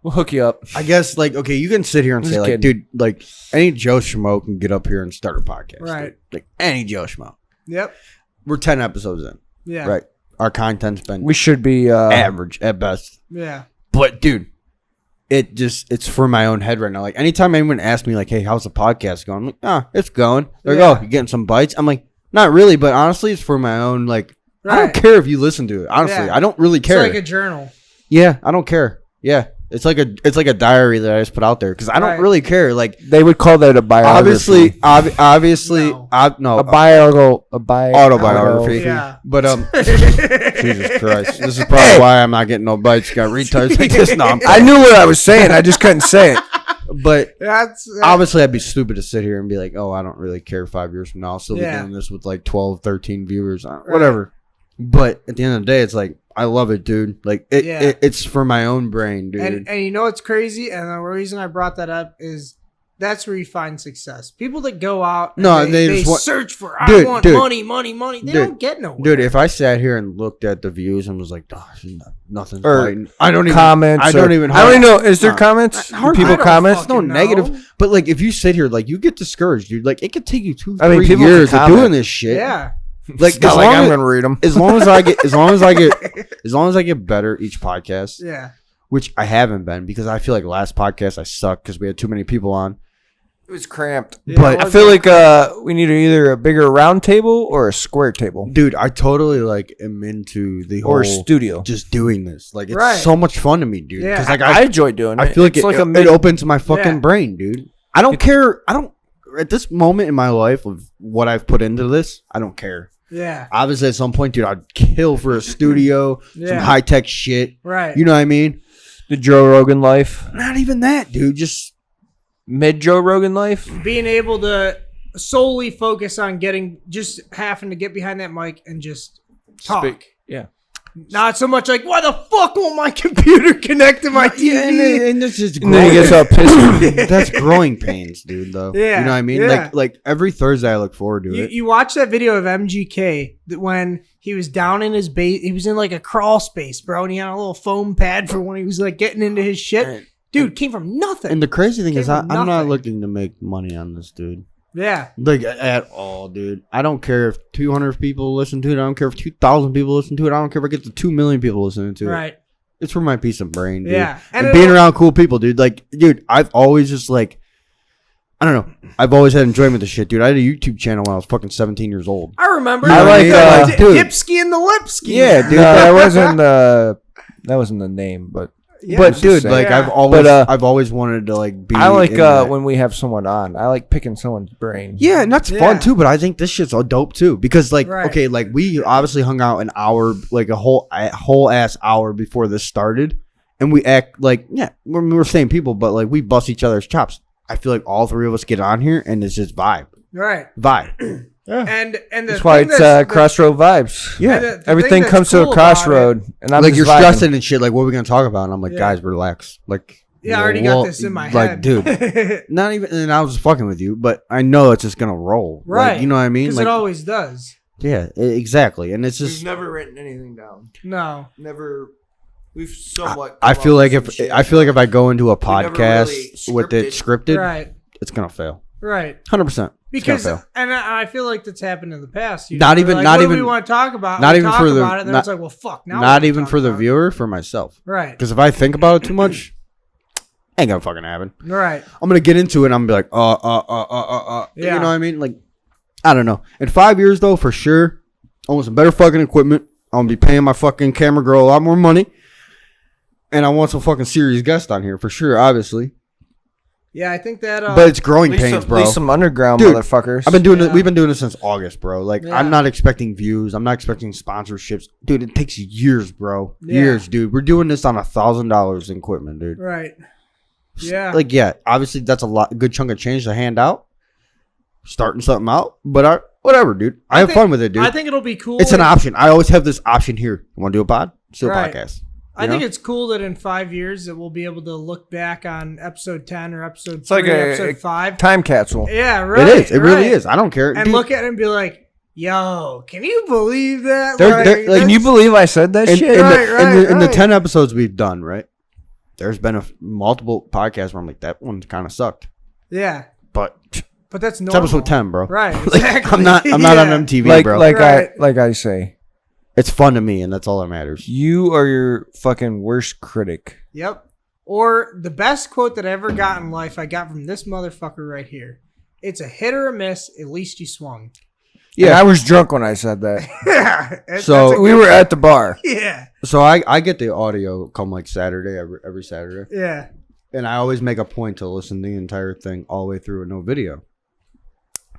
We'll hook you up. I guess like okay, you can sit here and Just say like, kidding. dude, like any Joe Schmo can get up here and start a podcast, Right. dude. Like any Joe Schmo. Yep. We're 10 episodes in, Yeah. right? Our content's been We should be average at best. Yeah. But dude, it's for my own head right now. Like anytime anyone asks me like, "Hey, how's the podcast going?" I'm like, it's going. They're like, Yeah. "Oh, you getting some bites?" I'm like, "Not really, but honestly, it's for my own like I Right. don't care if you listen to it. Honestly, Yeah. I don't really care. It's like a journal. Yeah, I don't care. Yeah. It's like a diary that I just put out there cuz I don't Right. really care. Like They would call that a biography. obviously No. no, autobiography. Yeah. but Jesus Christ. This is probably why I'm not getting no bites. Got retards like this. No, I knew what I was saying. I just couldn't say it. but That's obviously I'd be stupid to sit here and be like, "Oh, I don't really care 5 years from now. I'll still be Yeah. doing this with like 12, 13 viewers, whatever." But at the end of the day, it's like I love it, dude. Like it's for my own brain, dude. and you know what's crazy? And the reason I brought that up is that's where you find success. People that go out and No, they just want- search for Dude, I want dude. money. They don't get nowhere. Dude, if I sat here and looked at the views and was like, "Oh, nothing's Or biting," I don't even Comments. I don't even know. Is there comments? Hard- People I don't comment? It's no fucking negative. know. But like, if you sit here, like, you get discouraged, dude. Like, it could take you 2, I mean, 3 people years can of doing comment. this shit. Yeah. Like, It's not like I'm gonna read them. as long as I get better each podcast, Yeah. which I haven't been because I feel like last podcast I sucked because we had too many people on. It was cramped. Yeah, But I feel like we need either a bigger round table or a square table Dude, I totally like am into the whole or a studio. just doing this. Like, it's Right. so much fun to me, dude. Yeah. Because like I enjoy doing it. I feel like it's it opens my fucking Yeah. brain, dude. I don't care. I don't at this moment in my life of what I've put into this. I don't care. Yeah. Obviously, at some point, dude, I'd kill for a studio, some Yeah. high tech shit. Right. You know what I mean? the Joe Rogan life, Not even that, dude. Just mid Joe Rogan life. Being able to solely focus on just having to get behind that mic and just talk. Speak. Yeah. Not so much like, why the fuck won't my computer connect to my TV? and this is And then he gets all pissed. That's growing pains, dude. Though, Yeah, you know what I mean. yeah. Like every Thursday, I look forward to it. You watch that video of MGK that when he was down in his base, he was in like a crawl space, bro, and he had a little foam pad for when he was like getting into his shit. Dude, came from nothing. And the crazy thing is, Came I'm from not nothing. looking to make money on this, dude. Yeah. Like at all, dude. I don't care if 200 people listen to it. I don't care if 2,000 people listen to it. I don't care if I get to 2 million people listening to it. Right. It's for my peace of brain, dude. Yeah. And And being it'll- around cool people, dude. Like, dude, I've always just like, I don't know. I've always had enjoyment with this shit, dude. I had a YouTube channel when I was fucking 17 years old. I remember. I like, Dipsky and the Lipsky. Yeah, dude. No, that wasn't the name, but Yeah. But It's the dude, same. like Yeah. I've always wanted to like be. I like in that. when we have someone on. I like picking someone's brain. Yeah, and that's Yeah. fun too. But I think this shit's all dope too because like Right. okay, like we obviously hung out an hour, like a whole ass hour before this started, and we act like we're same people, but like we bust each other's chops. I feel like all three of us get on here and it's just vibe. And the That's why thing it's that's- Crossroad Vibes. Yeah. and the thing Everything that's comes to cool a about crossroad, and I'm Like just you're vibing. stressing and shit. Like what are we gonna talk about? And I'm like, Yeah. guys, relax. Like Yeah, I already got this in my like, head. dude, not even. And I was just fucking with you, but I know it's just gonna roll. Right. Like, you know what I mean? Because Like, it always does. yeah, exactly. And it's We've just. never written anything down. No. Never. We've somewhat. I feel like if I go into a We never podcast really with it scripted, Right. it's gonna fail. Right. 100%. Because fail. and I feel like that's happened in the past. You Not know, even- like, not what do we even- want to talk about. not We even talk for the- about it, and then not- it's like, well, fuck. Now Not what even talk for the about? viewer, for myself. Right. Because if I think about it too much, ain't gonna fucking happen. Right. I'm gonna get into it and I'm gonna be like, You Yeah. know what I mean? Like, I don't know. In 5 years though, for sure, I want some better fucking equipment. I'm gonna be paying my fucking camera girl a lot more money. And I want some fucking serious guests on here for sure, obviously. Yeah, I think that. But it's growing pains, bro. Some underground Dude, motherfuckers. I've been doing it. Yeah. We've been doing this since August, bro. Like, Yeah. I'm not expecting views. I'm not expecting sponsorships, dude. It takes years, bro. Yeah. Years, dude. We're doing this on $1,000 in equipment, dude. right. Yeah. Like, yeah, obviously that's a good chunk of change to hand out. Starting something out, but whatever, dude. I have think- fun with it, dude. I think it'll be cool. It's an if- option. I always have this option here. You want to do a pod? Let's do a Right. podcast. I You think know? it's cool that in 5 years that we'll be able to look back on episode 10 or episode It's like 3, a- episode 5. time capsule. Yeah, right. It is. It really right. is. I don't care. And Dude, look at it and be like, yo, can you believe that? Like, Can you believe I said that in, shit? in the right. 10 episodes we've done, right? There's been multiple podcasts where I'm like, that one kind of sucked. Yeah, But but that's it's normal. episode 10, bro. Right, Like, exactly. I'm not on Yeah. MTV, like bro. Right. I say, It's fun to me, and that's all that matters. you are your fucking worst critic. Yep. Or the best quote that I ever got in life, I got from this motherfucker right here. It's a hit or a miss. At least you swung. Yeah, Yeah. I was drunk when I said that. Yeah. So, that's a We good- were at the bar. Yeah. So I get the audio come like Saturday, every Saturday. Yeah. And I always make a point to listen to the entire thing all the way through with no video.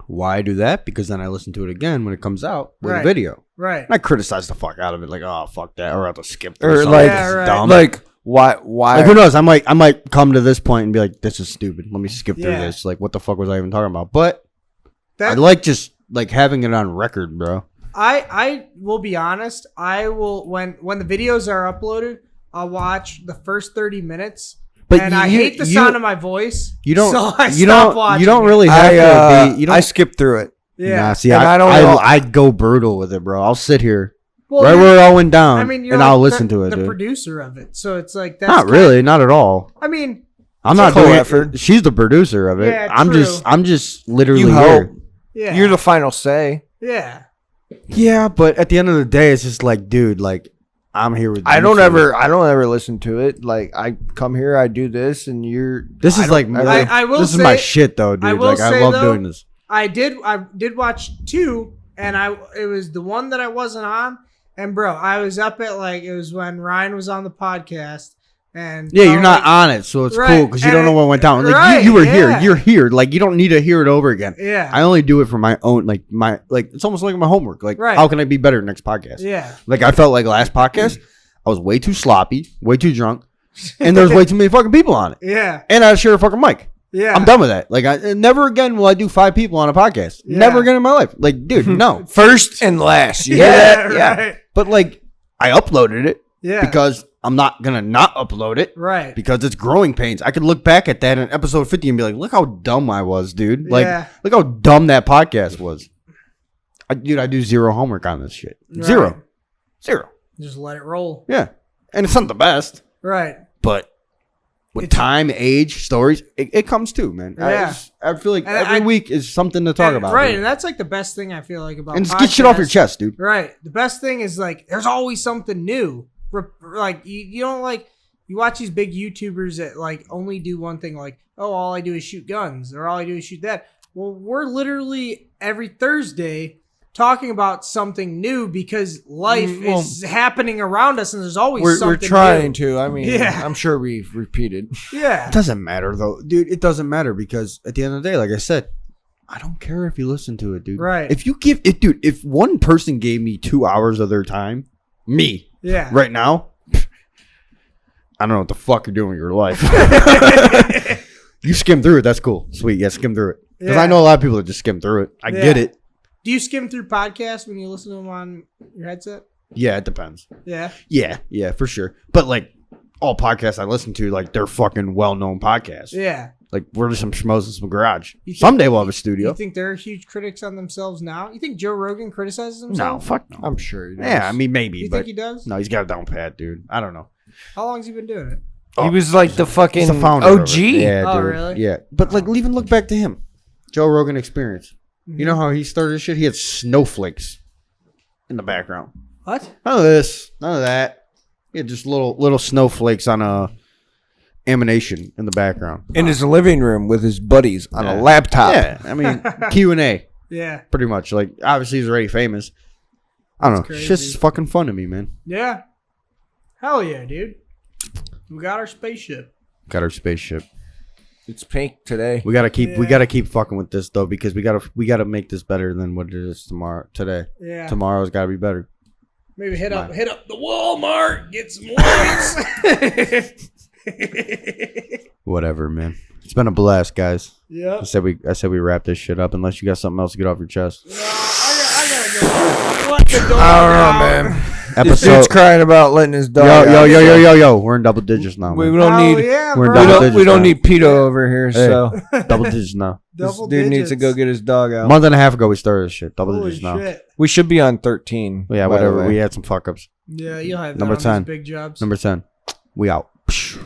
Why I do that? Because then I listen to it again when it comes out with Right. a video. Right. And I criticize the fuck out of it, like, oh fuck that, or I have to skip this. Or Something like, Yeah, right. dumb. like why? Like, who knows? I might come to this point and be like, this is stupid. Let me skip through Yeah. this. Like, what the fuck was I even talking about? But I That, like just like having it on record, bro. I will be honest. I will when the videos are uploaded, I'll watch the first 30 minutes. But And I hate the sound of my voice. You don't. So I you stop don't. watching You don't it. really have to be. You don't. I skipped through it. Yeah. Nah, see, And I don't know. I'd go brutal with it, bro. I'll sit here Well, right you're- where it all went down, I mean, you're and like I'll listen to it, the dude. producer of it, so it's like that's Not really, not at all. I mean, I'm It's not a doing co-effort. it. She's the producer of it. Yeah, I'm true. just literally You here. help. yeah, You're the final say. yeah, Yeah, but at the end of the day, it's just like, dude, like I'm here with. I you, don't so- ever listen to it. Like I come here, I do this, and you're. This is like I will this is say- my shit though, dude. I will Like I say, love though, doing this. I did watch 2, and it was the one that I wasn't on, and bro, I was up at like it was when Ryan was on the podcast, and Yeah, I you're was not like, on it, so it's Right, cool because you and don't know what went down. Like right, you were yeah. here, you're here. Like you don't need to hear it over again. Yeah, I only do it for my own, like it's almost like my homework. Like, Right. how can I be better next podcast? yeah, Like, I felt like last podcast, I was way too sloppy, way too drunk, and there's way too many fucking people on it. yeah, And I share a fucking mic. yeah. I'm done with that. Like, never again will I do 5 people on a podcast. Yeah. Never again in my life. Like, dude, no. First and last. You hear Yeah, that? Yeah. right. But like, I uploaded it Yeah, because I'm not gonna not upload it. right, Because it's growing pains. I could look back at that in episode 50 and be like, look how dumb I was, dude. Like, Yeah. look how dumb that podcast was. I do 0 homework on this shit. Right. 0. just let it roll. Yeah. And it's not the best, Right, but with It's- time, age, stories, it comes too, man. Yeah. I feel like And every week is something to talk And- about. right, dude. and that's like the best thing I feel like about And just get shit off your podcasts. chest, dude. Right. The best thing is like there's always something new. Like you don't like you watch these big YouTubers that like only do one thing, like, oh, all I do is shoot guns, or all I do is shoot that. Well, we're literally every Thursday talking about something new because life is happening around us and there's always We're something trying new. to. I mean, Yeah. I'm sure we've repeated. Yeah. It doesn't matter though, dude. It doesn't matter because at the end of the day, like I said, I don't care if you listen to it, dude. Right. If you give it, dude, if one person gave me 2 hours of their time, me, Yeah. right now, I don't know what the fuck you're doing with your life. You skim through it. That's cool. Sweet. Yeah, skim through it. Because I know a lot of people that just skim through it. I get it. Do you skim through podcasts when you listen to them on your headset? Yeah, it depends. Yeah. Yeah, for sure. But like all podcasts I listen to, like they're fucking well-known podcasts. Yeah. Like we're just some schmoes in some garage. You think- Someday we'll have a studio. You think they're huge critics on themselves now? You think Joe Rogan criticizes No, himself? fuck no. I'm sure. He does. Yeah, I mean maybe, You but think he does? no, he's got it down pat, dude. I don't know. How long has he been doing it? He was like the fucking He's the founder of OG. it. Yeah, Oh, dude. really? Yeah, but like even look back to him, Joe Rogan Experience. You know how he started this shit? He had snowflakes in the background. What? None of this, none of that. He had just little snowflakes on a emanation in the background. In his living room with his buddies on Yeah. a laptop. Yeah, I mean Q&A, Yeah. pretty much. Like obviously he's already famous. I don't know. That's It's just crazy. fucking fun to me, man. Yeah. Hell yeah, dude. We got our spaceship. Got our spaceship. It's pink today. We gotta keep Yeah. fucking with this though because we gotta make this better than what it is today. Yeah. Tomorrow's gotta be better. Maybe hit up Mine. the Walmart, get some lights. Whatever, man. It's been a blast, guys. Yep. I said we wrap this shit up unless you got something else to get off your chest. No, I gotta go. Let the dog I don't out. know, man. This Episode dude's crying about letting his dog yo, out, so yo. We're in double digits now. We man. don't Hell need yeah, we're bro. double we digits don't now. need Pito over here, Hey. so Double digits now. this Double dude needs to go digits. get his dog A out. month and a half ago we started this shit. Double Holy digits now. shit. We should be on 13. Yeah, by the whatever. way. We had some fuck ups. Yeah, you'll have that Number on 10. these big jobs. Number 10. We out.